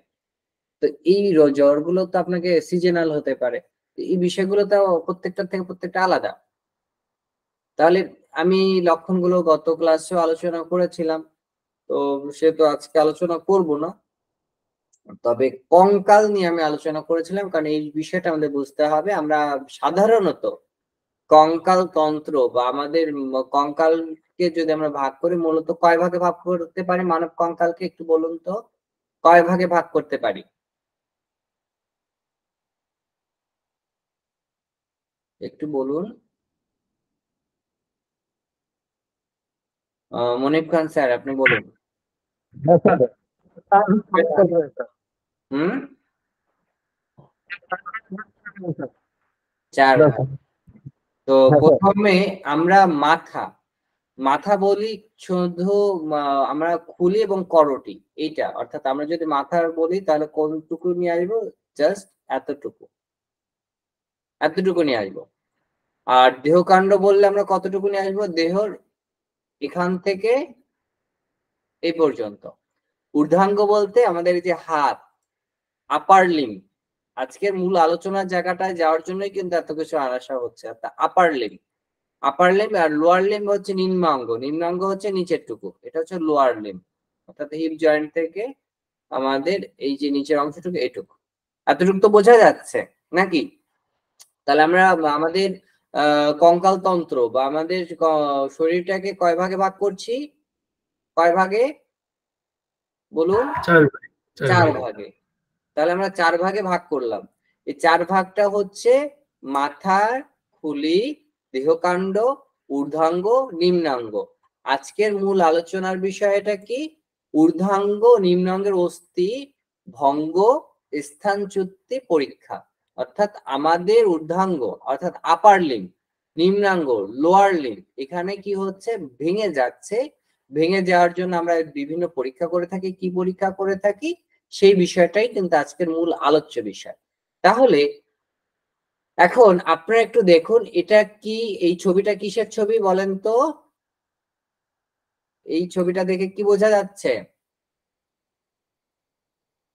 তো এই জ্বরগুলো তো আপনাকে সিজনাল হতে পারে। এই বিষয়গুলো তো প্রত্যেকটা থেকে প্রত্যেকটা আলাদা। তাহলে আমি লক্ষণগুলো গত ক্লাসেও আলোচনা করেছিলাম, তো সেহেতু আজকে আলোচনা করব না। তবে কঙ্কাল নিয়ে আমি আলোচনা করেছিলাম, কারণ এই বিষয়টা আমাদের বুঝতে হবে। আমরা সাধারণত কঙ্কাল তন্ত্র বা আমাদের কঙ্কালকে যদি আমরা ভাগ করি, মূলত কয় ভাগে ভাগ করতে পারি মানব কঙ্কালকে? একটু বলুন তো, কয় ভাগে ভাগ করতে পারি? একটু বলুন। মনিব খান স্যার, আপনি বলুন। হুম, 4 ভাগ। তো প্রথমে আমরা মাথা বলি শুধু, আমরা খুলি এবং করটি, এইটা অর্থাৎ আমরা যদি মাথার বলি তাহলে কোনটুকু নিয়ে আসবো? জাস্ট এতটুকু, এতটুকু নিয়ে আসবো। আর দেহকাণ্ড বললে আমরা কতটুকু নিয়ে আসবো? দেহর এখান থেকে এই পর্যন্ত। ঊর্ধ্বাঙ্গ বলতে আমাদের এই যে হাত, আপার লিম্ব, আজকের মূল আলোচনার জায়গাটায় যাওয়ার জন্যই কিন্তু এত কিছু আশা হচ্ছে। আপার লিম্ব আর লোয়ার লিম্ব হচ্ছে নিম্নাঙ্গ, নিম্নাঙ্গ হচ্ছে নিচের টুকু, এটা হচ্ছে লোয়ার লিম্ব, অর্থাৎ হিপ জয়েন্ট থেকে আমাদের এই যে নিচের অংশটুকু এটুকু। এতটুকু তো বোঝা যাচ্ছে নাকি? তাহলে আমরা আমাদের কঙ্কাল তন্ত্র বা আমাদের শরীরটাকে কয় ভাগে ভাগ করছি? কয় ভাগে বলুন? 4 ভাগে। তাহলে আমরা 4 ভাগে ভাগ করলাম। এই 4 ভাগটা হচ্ছে মাথার খুলি, দেহকাণ্ড, ঊর্ধ্বাঙ্গ, নিম্নাঙ্গ। আজকের মূল আলোচনার বিষয়টা কি? ঊর্ধ্বাঙ্গ নিম্নাঙ্গের অস্থি ভঙ্গ স্থানচ্যুতি পরীক্ষা। অর্থাৎ আমাদের ঊর্ধ্বাঙ্গ অর্থাৎ আপার লিম্ব, নিম্নাঙ্গুল লোয়ার লিম্ব এখানে কি হচ্ছে, ভেঙে যাচ্ছে। ভেঙে যাওয়ার জন্য আমরা বিভিন্ন পরীক্ষা করে থাকি। কি পরীক্ষা করে থাকি সেই বিষয়টাই কিন্তু আজকের মূল আলোচ্য বিষয়। তাহলে এখন আপনারা একটু দেখুন এটা কি, এই ছবিটা কিসের ছবি বলেন তো? এই ছবিটা দেখে কি বোঝা যাচ্ছে?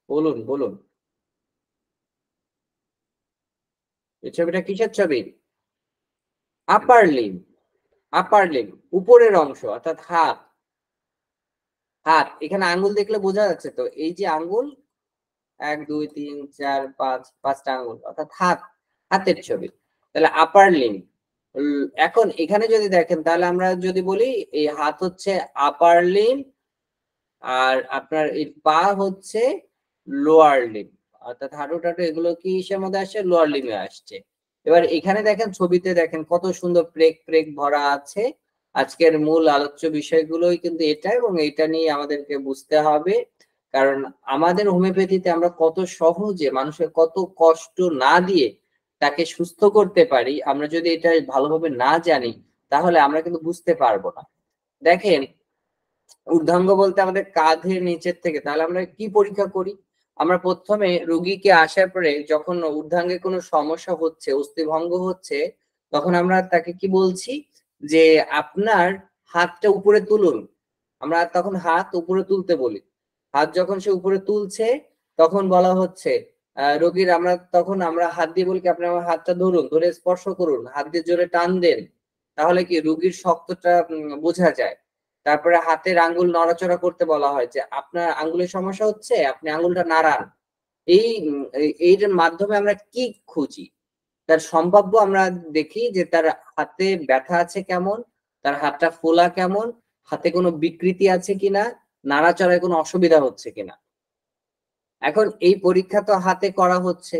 বলুন বলুন, এই ছবিটা কিসের ছবি? আপার লিম্ব। আপার লিম্ব উপরের অংশ অর্থাৎ হাত। হাত এখানে আঙ্গুল দেখলে বোঝা যাচ্ছে তো, এই যে আঙ্গুল 1 2 3 4 5 5টা আঙ্গুল অর্থাৎ হাত, হাতের ছবি। তাহলে আপার লিম্ব। এখন এখানে যদি দেখেন তাহলে আমরা যদি বলি এই হাত হচ্ছে আপার লিম্ব, আর আপনার এই পা হচ্ছে লোয়ার লিম্ব, অর্থাৎ হাঁটু টাটু এগুলো কি ইসের মধ্যে আসছে, লোয়ার লিম্বে আসছে। এবার এখানে দেখেন ছবিতে দেখেন কত সুন্দর প্রেক প্রেক ভরা আছে। আজকের মূল আলোচ্য বিষয়গুলোই কিন্তু এটা, এবং এটা নিয়ে আমাদেরকে বুঝতে হবে। কারণ আমাদের হোমিওপ্যাথিতে আমরা কত সহজে মানুষের কত কষ্ট না দিয়ে তাকে সুস্থ করতে পারি, আমরা যদি এটা ভালোভাবে না জানি তাহলে আমরা কিন্তু বুঝতে পারবো না। দেখেন ঊর্ধ্বাঙ্গ বলতে আমাদের কাঁধের নিচের থেকে, তাহলে আমরা কি পরীক্ষা করি? আমরা প্রথমে রোগীকে আসার পরে যখন ঊর্ধ্বাঙ্গে কোনো সমস্যা হচ্ছে, অস্থিভঙ্গ হচ্ছে, তখন আমরা তাকে কি বলছি যে আপনার হাতটা উপরে তুলুন। আমরা তখন হাত উপরে তুলতে বলি। হাত যখন সে উপরে তুলছে তখন বলা হচ্ছে রোগীর, আমরা তখন আমরা হাত দিয়ে বলি কি আপনি আমার হাতটা ধরুন, ধরে স্পর্শ করুন, হাত দিয়ে জোরে টান দেন, তাহলে কি রোগীর শক্তটা বোঝা যায়। তারপরে হাতের আঙ্গুল নড়াচড়া করতে বলা হয় যে আপনার আঙ্গুলের সমস্যা হচ্ছে, আপনি আঙ্গুলটা নাড়ান। এর মাধ্যমে আমরা কি খুঁজি? তার সম্ভাব্য আমরা দেখি যে তার হাতে ব্যথা আছে কেমন, তার হাতটা ফোলা কেমন, হাতে কোনো বিকৃতি আছে কিনা, নাড়াচাড়ায় কোনো অসুবিধা হচ্ছে কিনা। এখন এই পরীক্ষা তো হাতে করা হচ্ছে,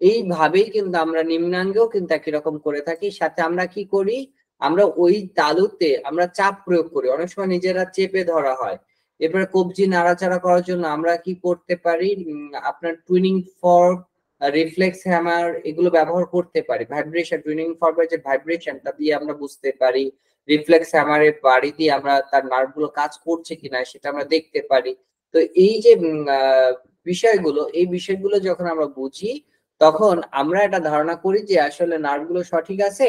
এইভাবেই কিন্তু আমরা নিম্নাঙ্গেও কিন্তু একই রকম করে থাকি। সাথে আমরা কি করি, আমরা ওই তালুতে আমরা চাপ প্রয়োগ করি, অনেক সময় নিজেরা চেপে ধরা হয়। এরপরে কবজি নাড়াচাড়া করার জন্য আমরা কি করতে পারি, আপনার টুইনিং ফর্ক, রিফ্লেক্স হ্যামার এগুলো ব্যবহার করতে পারি। ভাইব্রেশন, টুইনিং ফর্কের যে ভাইব্রেশনটা দিয়ে আমরা বুঝতে পারি। রিফ্লেক্স হ্যামারের বাড়ি দিয়ে আমরা তার নার্ভ গুলো কাজ করছে কিনা সেটা আমরা দেখতে পারি। তো এই যে বিষয়গুলো, এই বিষয়গুলো যখন আমরা বুঝি তখন আমরা একটা ধারণা করি যে আসলে নার্ভ গুলো সঠিক আছে,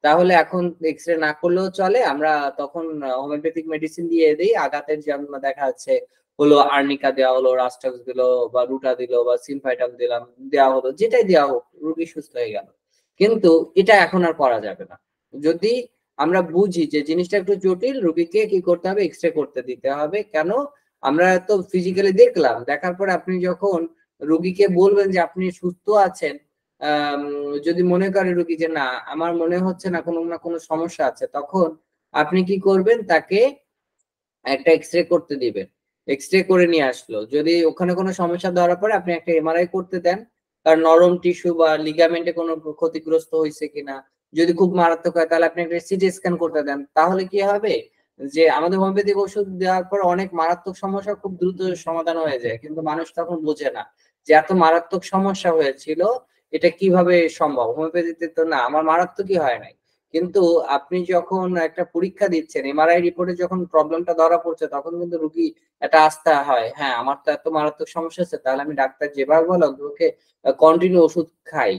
তাহলে এখন এক্সরে না করলেও চলে। আমরা তখন হোমিওপ্যাথিক মেডিসিন দিয়ে দিই। আঘাতের যেমন দেখা যাচ্ছে হলো আর্নিকা দেওয়া হলো, রাস্টাক্স দিল বা রুটা দিল বা সিমফাইটাম দিলাম, দেওয়া হলো, যেটাই দেওয়া হোক রোগী সুস্থ হয়ে গেল। কিন্তু এটা এখন আর করা যাবে না। যদি আমরা বুঝি যে জিনিসটা একটু জটিল, রোগীকে কি করতে হবে, এক্সরে করতে দিতে হবে। কেন? আমরা তো ফিজিক্যালি দেখলাম, দেখার পরে আপনি যখন রোগীকে বলবেন যে আপনি সুস্থ আছেন, যদি মনে করে রোগী যে না আমার মনে হচ্ছে না কোনো সমস্যা আছে, তখন আপনি কি করবেন, তাকে একটা এক্সরে করতে দিবেন। এক্সরে করে নিয়ে আসলো, যদি ওখানে কোনো সমস্যা ধরা পড়ে আপনি একটা এমআরআই করতে দেন, কারণ নরম টিস্যু বা লিগামেন্টে কোনো ক্ষতিগ্রস্ত হয়েছে কিনা। যদি খুব মারাত্মক হয় তাহলে আপনি একটা সিটি স্ক্যান করতে দেন। তাহলে কি হবে যে আমাদের হোমিওপ্যাথিক ওষুধ দেওয়ার পর অনেক মারাত্মক সমস্যা খুব দ্রুত সমাধান হয়ে যায়, কিন্তু মানুষ তখন বোঝে না যে এত মারাত্মক সমস্যা হয়েছিল, এটা কিভাবে সম্ভব। হোমিওপ্যাথিতে তো না আমার মারাত্মকই হয় নাই, কিন্তু আপনি যখন একটা পরীক্ষা দিচ্ছেন, এমআরআই রিপোর্টে যখন প্রবলেমটা ধরা পড়ছে, তখন কিন্তু রোগী একটা আস্থা হয়, হ্যাঁ আমার তো এত মারাত্মক সমস্যা আছে, তাহলে আমি ডাক্তার যেভাবে বলো ওকে কন্টিনিউ ওষুধ খাই।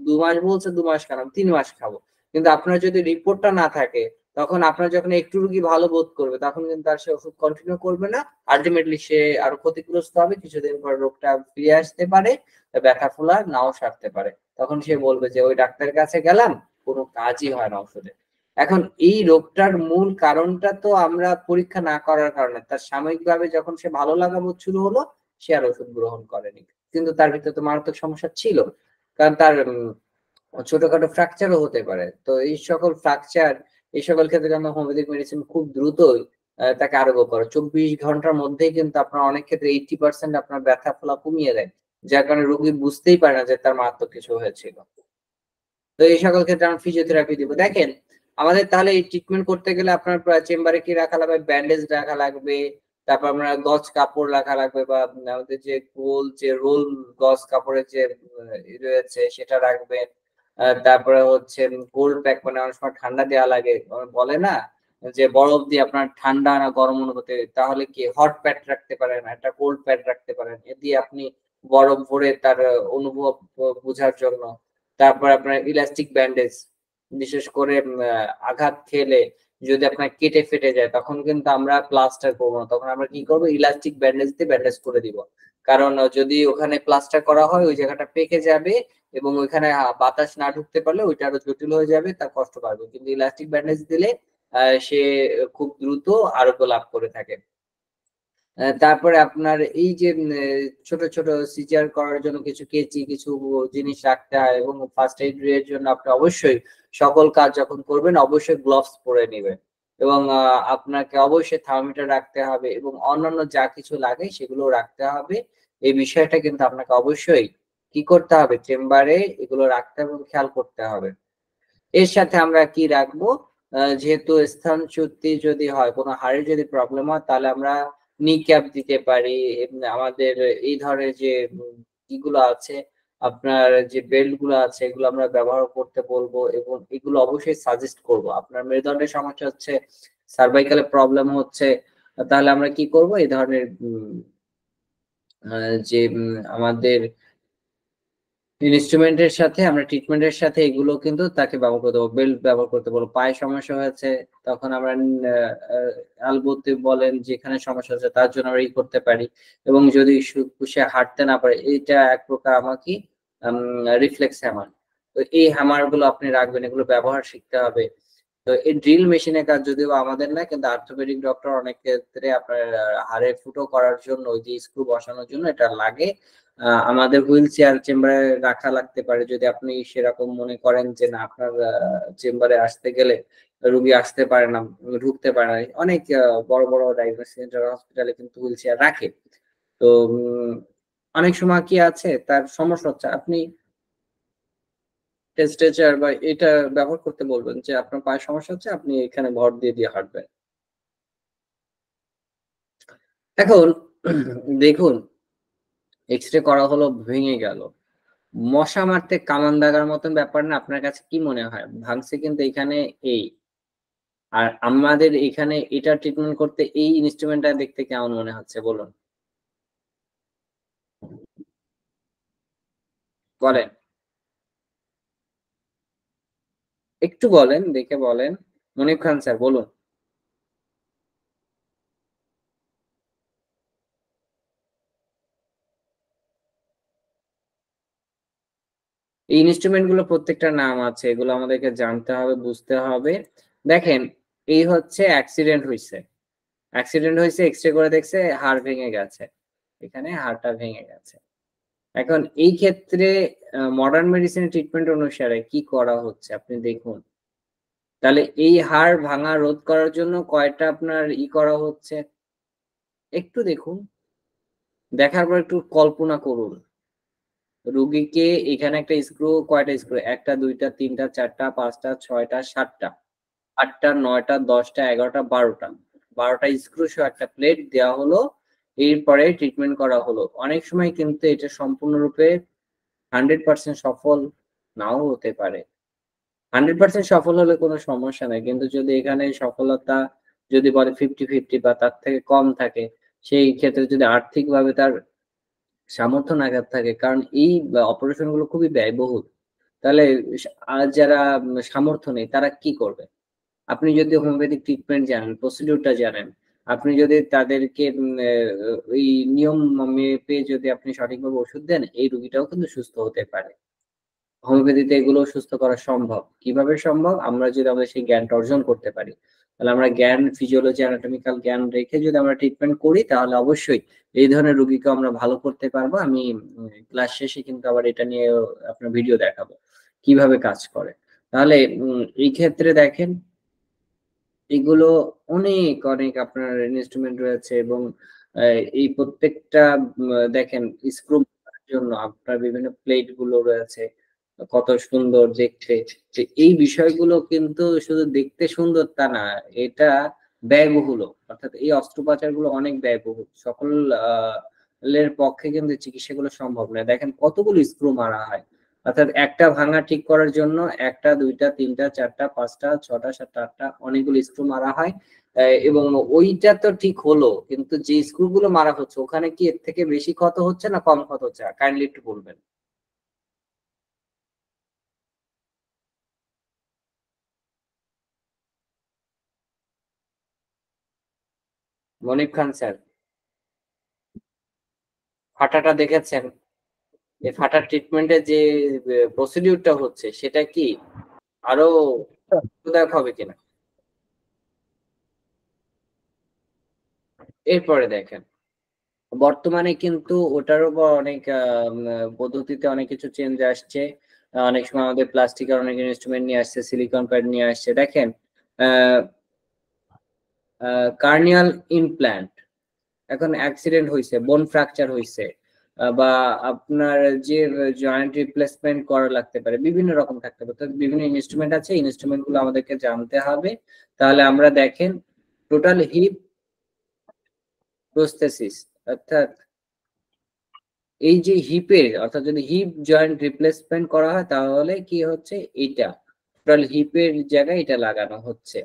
2 মাস বলছে, 2 মাস কেন, 3 মাস খাবো। কিন্তু আপনার যদি রিপোর্টটা না থাকে, তখন আপনার যখন একটু রোগী ভালো বোধ করবে তখন কিন্তু আর সে ওষুধ কন্টিনিউ করবে না। আলটিমেটলি সে আরো ক্ষতিগ্রস্ত হবে, কিছুদিন পর রোগটা ফিরে আসতে পারে, ব্যথা ফোলা নাও সারতে পারে। তখন সে বলবে যে ওই ডাক্তারের কাছে গেলাম, কোনো কাজই হয় না ওষুধে। এখন এই রোগটার মূল কারণটা তো আমরা পরীক্ষা না করার কারণে, তার সাময়িকভাবে যখন সে ভালো লাগা বোধ শুরু হলো, সে আর ওষুধ গ্রহণ করেনি। কিন্তু তার ভিতরে তো মারাত্মক সমস্যা ছিল, কারণ তার ছোটখাটো ফ্র্যাকচারও হতে পারে। তো এই সকল ফ্র্যাকচার, এই সকল ক্ষেত্রে আমরা হোমিওপ্যাথিক মেডিসিন খুব দ্রুতই তাকে আরোগ্য করে। 24 ঘন্টার মধ্যেই কিন্তু আপনার অনেক ক্ষেত্রে 80% আপনার ব্যথা ফোলা কমিয়ে দেয়। যার কারণে রোগী বুঝতেই পারে না যে তার মারাত্মক কিছু হয়েছিল। তো এই সকল ক্ষেত্রে আমরা ফিজিওথেরাপি দিব। দেখেন আমাদের তাহলে এই ট্রিটমেন্ট করতে গেলে আপনার চেম্বারে কি রাখা লাগবে, ব্যান্ডেজ রাখা লাগবে, তারপর আমরা গজ কাপড় রাখা লাগবে, বা আমাদের যে গোল যে রোল গজ কাপড়ের যে রয়েছে সেটা রাখবেন। তারপরে হচ্ছে কোল্ড প্যাক, মানে অনেক সময় ঠান্ডা দেওয়া লাগে, বলে না যে বরফ দিয়ে আপনার ঠান্ডা না গরম অনুভূতি, তাহলে কি হট প্যাড রাখতে পারেন, একটা কোল্ড প্যাড রাখতে পারেন, এ দিয়ে আপনি বরফ ভরে তার অনুভব বোঝার জন্য। তারপর আপনার ইলাস্টিক ব্যান্ডেজ, বিশেষ করে আঘাত খেলে যদি আপনার কেটে ফেটে যায়, তখন কিন্তু আমরা প্লাস্টার করবো না, তখন আমরা কি করবো, ইলাস্টিক ব্যান্ডেজ দিয়ে ব্যান্ডেজ করে দিব। কারণ যদি ওখানে প্লাস্টার করা হয় ওই জায়গাটা পেকে যাবে এবং ওইখানে বাতাস না ঢুকতে পারলে ওইটা আরো জটিল হয়ে যাবে, তার কষ্ট পাবে। কিন্তু ইলাস্টিক ব্যান্ডেজ দিলে সে খুব দ্রুত আরোগ্য লাভ করে থাকে। তারপরে আপনার এই যে ছোট ছোট সিজার করার জন্য কিছু কেচি, কিছু জিনিস রাখতে হয়, এবং ফার্স্ট এইড এর জন্য আপনি অবশ্যই সকল কাজ যখন করবেন অবশ্যই গ্লোভস পরে নেবেন, এবং আপনাকে অবশ্যই থার্মোমিটার রাখতে হবে, এবং অন্যান্য যা কিছু লাগে সেগুলো রাখতে হবে। এই বিষয়টা কিন্তু আপনাকে অবশ্যই কি করতে হবে, চেম্বারে এগুলো রাখতে হবে এবং খেয়াল করতে হবে। এর সাথে আমরা কি রাখবো, যেহেতু স্থানচ্যুতি যদি হয়, কোনো হাড়ের যদি প্রবলেম হয়, তাহলে আমরা নি ক্যাপ দিতে পারি। আমাদের এই ধরনের যে ইগুলো আছে, আপনার যে বেল্ট গুলো আছে, এগুলো আমরা ব্যবহার করতে বলবো, এবং এগুলো অবশ্যই সাজেস্ট করব। আপনার মেরুদণ্ডের সমস্যা হচ্ছে, সার্ভাইকালে প্রবলেম হচ্ছে, তাহলে আমরা কি করব, এই ধরনের যে আমাদের ইনস্ট্রুমেন্টের সাথে, আমরা ট্রিটমেন্টের সাথে এগুলো কিন্তু তাকে ব্যবহার করতে বলবো। বেল্ট ব্যবহার করতে বলবো। পায়ে সমস্যা হয়েছে, তখন আমরা আলবোতে বলেন যেখানে সমস্যা হচ্ছে তার জন্য আমরা করতে পারি। এবং যদি সে হাঁটতে না পারে, এটা এক প্রকার আমাকে রিফ্লেক্স হ্যামার। তো এই হ্যামার গুলো আপনি রাখবেন, এগুলো ব্যবহার শিখতে হবে। তো এই ড্রিল মেশিনের কাজ যদিও আমাদের না, কিন্তু অর্থোপেডিক ডক্টর অনেক ক্ষেত্রে আপনার হাড়ে ফুটো করার জন্য ওই যে স্ক্রু বসানোর জন্য এটা লাগে। আমাদের হুইল চেয়ার চেম্বারে রাখা লাগতে পারে, যদি আপনি সেরকম মনে করেন যে না, আপনার চেম্বারে আসতে গেলে রুগী আসতে পারে না, ঢুকতে পারে না। অনেক বড় বড় ডায়াগনস্টিক সেন্টার, হসপিটালে কিন্তু হুইল চেয়ার রাখে। তো অনেক সময় কি আছে, তার সমস্যা হচ্ছে, আপনি স্ট্রেচার বা এটা ব্যবহার করতে বলবেন, যে আপনার পায়ের সমস্যা হচ্ছে, আপনি এখানে ভর দিয়ে দিয়ে হাঁটবেন। এখন দেখুন, এক্স-রে করা হলো, ভেঙে গেল, মশা মারতে কামান দাগার মতন ব্যাপার না? আপনার কাছে কি মনে হয়? ভাঙছে কিন্তু এখানে এই, আর আমাদের এখানে এটা ট্রিটমেন্ট করতে এই ইনস্ট্রুমেন্টটা দেখতে কেমন মনে হচ্ছে বলুন? বলেন, একটু বলেন, দেখে বলেন। মনিব খান স্যার বলুন। এই ইনস্ট্রুমেন্ট গুলো প্রত্যেকটা নাম আছে, এগুলো আমাদেরকে জানতে হবে, বুঝতে হবে। দেখেন, এই হচ্ছে অ্যাক্সিডেন্ট হয়েছে, এক্সরে করে দেখছে হাড় ভেঙে গেছে, এখানে হাড়টা ভেঙে গেছে। এখন এই ক্ষেত্রে মডার্ন মেডিসিন ট্রিটমেন্ট অনুসারে কি করা হচ্ছে আপনি দেখুন। তাহলে এই হাড় ভাঙা রোধ করার জন্য কয়টা আপনার করা হচ্ছে, একটু দেখুন, দেখার পর একটু কল্পনা করুন। রুগীকে এখানে একটা স্ক্রু, কয়টা স্ক্রু, একটা, দুইটা, তিনটা, চারটা, পাঁচটা, ছয়টা, সাতটা, আটটা, নয়টা, 10টা, 11টা, 12টা, 12টা স্ক্রু সহ একটা প্লেট দেওয়া হলো। এরপরে ট্রিটমেন্ট করা হলো। অনেক সময় কিন্তু এটা সম্পূর্ণরূপে 100% সফল নাও হতে পারে। 100% সফল হলে কোনো সমস্যা নাই, কিন্তু যদি এখানে সফলতা যদি বলে 50-50 বা তার থেকে কম থাকে, সেই ক্ষেত্রে যদি আর্থিকভাবে তার সামর্থ্য নাগাদ থাকে, কারণ এই অপারেশন গুলো খুবই ব্যয়বহুল, তাহলে যারা সামর্থ্য নেই তারা কি করবে? আপনি যদি হোমিওপ্যাথিক ট্রিটমেন্ট জানেন, প্রসিডিউরটা জানেন, আপনি যদি তাদেরকে ওই নিয়ম মেপে যদি আপনি সঠিকভাবে ওষুধ দেন, এই রোগীটাও কিন্তু সুস্থ হতে পারে। হোমিওপ্যাথিতে এগুলো সুস্থ করা সম্ভব। কিভাবে সম্ভব? আমরা যদি আমাদের সেই জ্ঞানটা অর্জন করতে পারি। তাহলে আমরা জ্ঞান, ফিজিওলজি, অ্যানাটমিক্যাল জ্ঞান রেখে যদি আমরা ট্রিটমেন্ট করি, তাহলে অবশ্যই এই ধরনের রোগীকেও আমরা ভালো করতে পারবো। আমি ক্লাস শেষে কিন্তু আবার এটা নিয়ে আপনার ভিডিও দেখাবো, কিভাবে কাজ করে। তাহলে এই ক্ষেত্রে দেখেন, এগুলো অনেক অনেক আপনার ইনস্ট্রুমেন্ট রয়েছে, এবং এই প্রত্যেকটা দেখেন, স্ক্রু জন্য আপনার বিভিন্ন প্লেট গুলো রয়েছে, কত সুন্দর দেখতে। যে এই বিষয়গুলো কিন্তু শুধু দেখতে সুন্দর তা না, এটা ব্যয়বহুল। অর্থাৎ এই অস্ত্রোপচার গুলো অনেক ব্যয়বহুল, সকল এর পক্ষে কিন্তু চিকিৎসাগুলো সম্ভব নয়। দেখেন কতগুলো স্ক্রু মারা হয়, অর্থাৎ একটা ভাঙা ঠিক করার জন্য একটা, দুইটা, তিনটা, চারটা, পাঁচটা, ছটা, সাতটা, আটটা অনেকগুলো স্ক্রু মারা হয়। এবং ওইটা তো ঠিক হলো, কিন্তু যে স্ক্রু গুলো মারা হচ্ছে ওখানে কি এর থেকে বেশি ক্ষত হচ্ছে না কম ক্ষত হচ্ছে? কাইন্ডলি একটু বলবেন। মনিব খান স্যার, ফাটাটা দেখেছেন? এই ফাটার ট্রিটমেন্টের যে প্রসিডিউরটা হচ্ছে সেটা কি আরো সুবিধাজনক হবে কিনা? এরপরে দেখেন, বর্তমানে কিন্তু ওটার উপর অনেক পদ্ধতিতে অনেক কিছু চেঞ্জ আসছে। অনেক সময় আমাদের প্লাস্টিকের অনেক ইনস্ট্রুমেন্ট নিয়ে আসছে, সিলিকন প্যাড নিয়ে আসছে। দেখেন, কার্নিয়াল ইমপ্ল্যান্ট, এখন অ্যাক্সিডেন্ট হয়েছে, বোন ফ্র্যাকচার হয়েছে, বা আপনার যে জয়েন্ট রিপ্লেসমেন্ট করা লাগতে পারে, বিভিন্ন রকম থাকতে পারে। তো বিভিন্ন ইনস্ট্রুমেন্ট আছে, ইনস্ট্রুমেন্ট গুলো আমাদেরকে জানতে হবে। তাহলে আমরা দেখেন, টোটাল হিপ প্রস্থেসিস, অর্থাৎ এই যে হিপের, অর্থাৎ যদি হিপ জয়েন্ট রিপ্লেসমেন্ট করা হয় তাহলে কি হচ্ছে, এটা টোটাল হিপের জায়গায় এটা লাগানো হচ্ছে।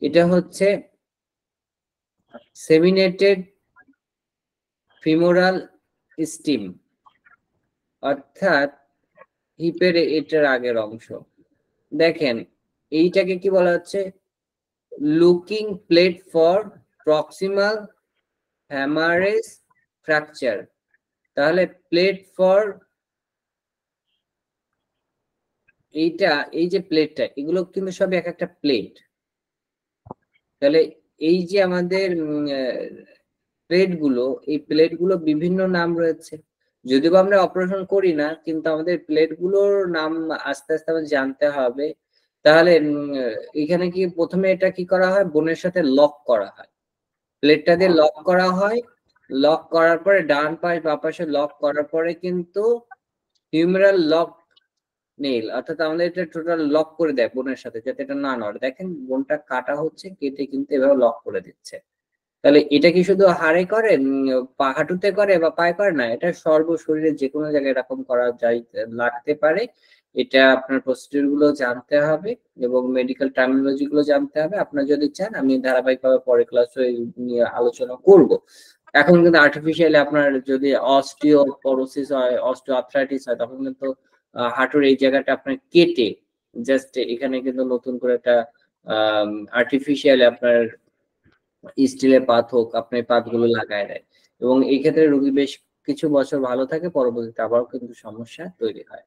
এটা হচ্ছে সেমিনেটেড ফিমোরাল স্টিম, অর্থাৎ হিপের এটার আগের অংশ। দেখেন, এইটাকে কি বলা হচ্ছে, looking plate for proximal haemorrhage fracture. তাহলে প্লেট ফর, এইটা, এই যে প্লেটটা, এগুলো কিন্তু সব এক একটা প্লেট। তাহলে এই যে আমাদের প্লেট গুলো, এই প্লেট গুলো বিভিন্ন নাম রয়েছে। যদিও বা আমরা অপারেশন করি না, কিন্তু আমাদের প্লেট গুলোর নাম আস্তে আস্তে আমাদের জানতে হবে। তাহলে এখানে কি প্রথমে এটা কি করা হয়, বোনের সাথে লক করা হয়, প্লেটটা দিয়ে লক করা হয়। লক করার পরে ডান পাশ বা পাশে লক করার পরে কিন্তু হিউমেরাল লক নেইল, অর্থাৎ আমাদের এটা টোটাল লক করে দেয় বোনের সাথে, যাতে এটা না নড়ে। দেখেন বোনটা কাটা হচ্ছে, কেটে কিন্তু এভাবে লক করে দিচ্ছে। তাহলে এটা কি শুধু হাড়ে করে, হাঁটুতে করে বা পায়ে করে না, এটা সর্ব শরীরে যে কোনো জায়গায় এরকম করা যায়, লাগতে পারে। এটা আপনার প্রসিডিউর গুলো জানতে হবে এবং মেডিকেল টার্মিনোলজি গুলো জানতে হবে। আপনার যদি চান আমি ধারাবাহিকভাবে পরে ক্লাসে নিয়ে আলোচনা করব। এখন কিন্তু আর্টিফিশিয়ালি আপনার যদি অস্টিওপোরোসিস হয়, অস্টিও আর্থ্রাইটিস হয়, তখন কিন্তু হাঁটুর এই জায়গাটা আপনার কেটে জাস্ট এখানে কিন্তু নতুন করে একটা আর্টিফিশিয়ালি আপনার স্টিলের পাত হোক, আপনি পাতগুলো লাগায় দেয়, এবং এই ক্ষেত্রে রোগী বেশ কিছু বছর ভালো থাকে, পরবর্তীতে আবারও কিন্তু সমস্যা তৈরি হয়।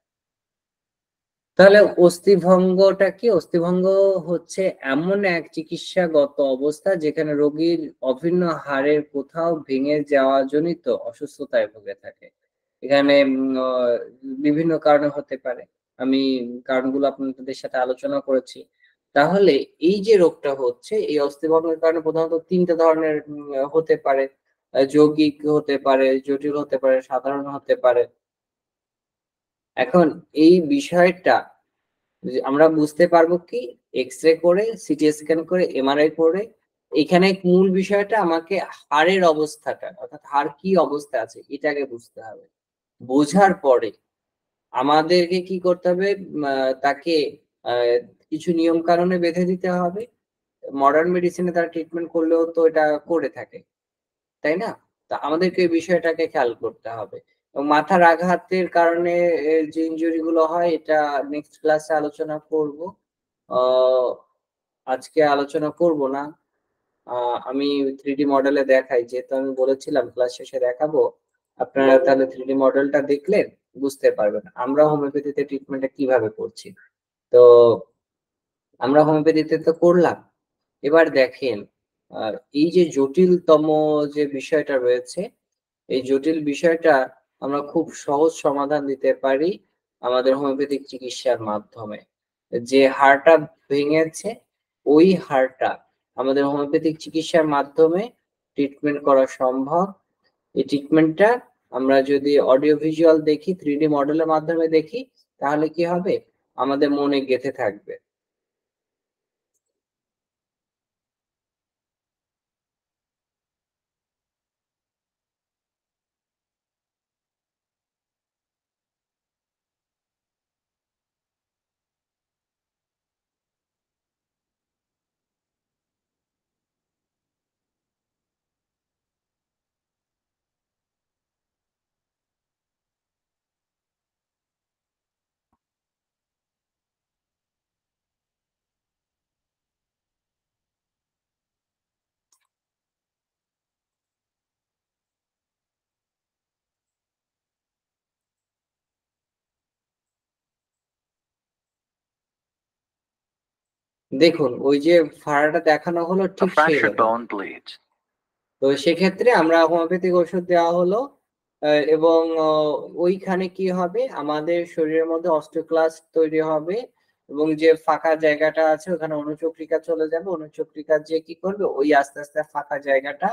তাহলে অস্থিভঙ্গটা কি? অস্থিভঙ্গ হচ্ছে এমন এক চিকিৎসাগত অবস্থা যেখানে রোগীর অভিন্ন হাড়ের কোথাও ভেঙে যাওয়া জনিত অসুস্থতায় ভুগে থাকে। এখানে বিভিন্ন কারণে হতে পারে, আমি কারণগুলো আপনাদের সাথে আলোচনা করেছি। তাহলে এই যে রোগটা হচ্ছে, এই অস্থিভঙ্গের কারণে প্রধানত তিনটা ধরনের হতে পারে। যৌগিক হতে পারে, জটিল হতে পারে, সাধারণ হতে পারে। এখন এই বিষয়টা আমরা বুঝতে পারবো কি, এক্স-রে করে, সিটি স্ক্যান করে, এমআরআই করে। এখানে মূল বিষয়টা আমাকে হাড়ের অবস্থাটা, অর্থাৎ হাড় কি অবস্থা আছে এটাকে বুঝতে হবে। বোঝার পরে আমাদেরকে কি করতে হবে, তাকে কিছু নিয়ম কানুনে বেঁধে দিতে হবে। মডার্ন মেডিসিনে তারা ট্রিটমেন্ট করলেও তো এটা করে থাকে, তাই না? তা আমাদেরকে এই বিষয়টাকে খেয়াল করতে হবে। এবং মাথার আঘাতের কারণে যে ইনজুরি গুলো হয়, এটা নেক্সট ক্লাসে আলোচনা করব। আজকে আলোচনা করব না। আমি 3D মডেলে দেখাই, যেহেতু আমি বলেছিলাম ক্লাস শেষে দেখাবো। আপনারা তাহলে 3D মডেলটা দেখলে বুঝতে পারবেন আমরা হোমিওপ্যাথিতে ট্রিটমেন্টটা কিভাবে করছি। তো আমরা হোমিওপ্যাথিতে তো করলাম। এবার দেখেন, এই যে জটিলতম যে বিষয়টা রয়েছে, এই জটিল বিষয়টা আমরা খুব সহজ সমাধান দিতে পারি আমাদের হোমিওপ্যাথিক চিকিৎসার মাধ্যমে। যে হাড়টা ভেঙেছে, ওই হাড়টা আমাদের হোমিওপ্যাথিক চিকিৎসার মাধ্যমে ট্রিটমেন্ট করা সম্ভব। এই ট্রিটমেন্টটা আমরা যদি অডিও ভিজুয়াল দেখি, 3D মডেলের মাধ্যমে দেখি, তাহলে কি হবে, আমাদের মনে গেঁথে থাকবে। দেখুন ওই যে ফাড়াটা দেখানো হলো A ঠিক fractured সেইরকম। bone bleeds. তো সেক্ষেত্রে আমরা হোমিওপ্যাথিক ওষুধ দেওয়া হলো এবং ওইখানে কি হবে আমাদের শরীরের মধ্যে অস্টিওক্লাস্ট তৈরি হবে এবং যে ফাঁকা জায়গাটা আছে ওখানে অনুচক্রিকা চলে যাবে, অনুচক্রিকা যে কি করবে ওই আস্তে আস্তে ফাঁকা জায়গাটা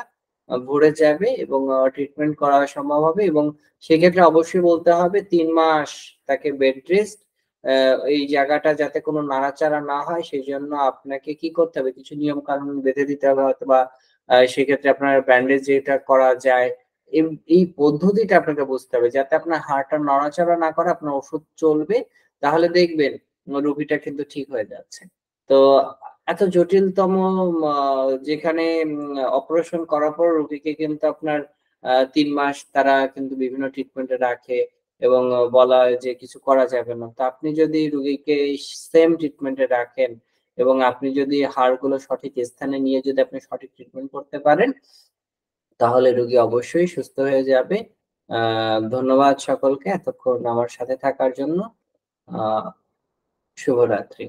ভরে যাবে এবং ট্রিটমেন্ট করা সম্ভব হবে এবং সেক্ষেত্রে অবশ্যই বলতে হবে ৩ মাস তাকে বেড রেস্ট, এই জায়গাটা যাতে কোনো নাড়াচাড়া না হয় সেই জন্য আপনাকে কি করতে হবে কিছু নিয়ম কানুন বেঁধে দিতে হবে, অথবা সেক্ষেত্রে আপনার ব্যান্ডেজ যেটা করা যায় এই পদ্ধতিটা আপনাকে বুঝতে হবে যাতে আপনার হাড়টা নড়াচড়া না করে আপনার ওষুধ চলবে, তাহলে দেখবেন রোগীটা কিন্তু ঠিক হয়ে যাচ্ছে। তো এত জটিলতম যেখানে অপারেশন করার পর রোগীকে কিন্তু আপনার ৩ মাস তারা কিন্তু বিভিন্ন ট্রিটমেন্টে রাখে এবং বলা হয় যে কিছু করা যাবে না। তো আপনি যদি রোগীকে সেম ট্রিটমেন্টে রাখেন এবং আপনি যদি হাড়গুলো সঠিক স্থানে নিয়ে যদি আপনি সঠিক ট্রিটমেন্ট করতে পারেন, তাহলে রোগী অবশ্যই সুস্থ হয়ে যাবে। আ ধন্যবাদ সকলকে এতক্ষণ আমার সাথে থাকার জন্য। আ শুভরাত্রি।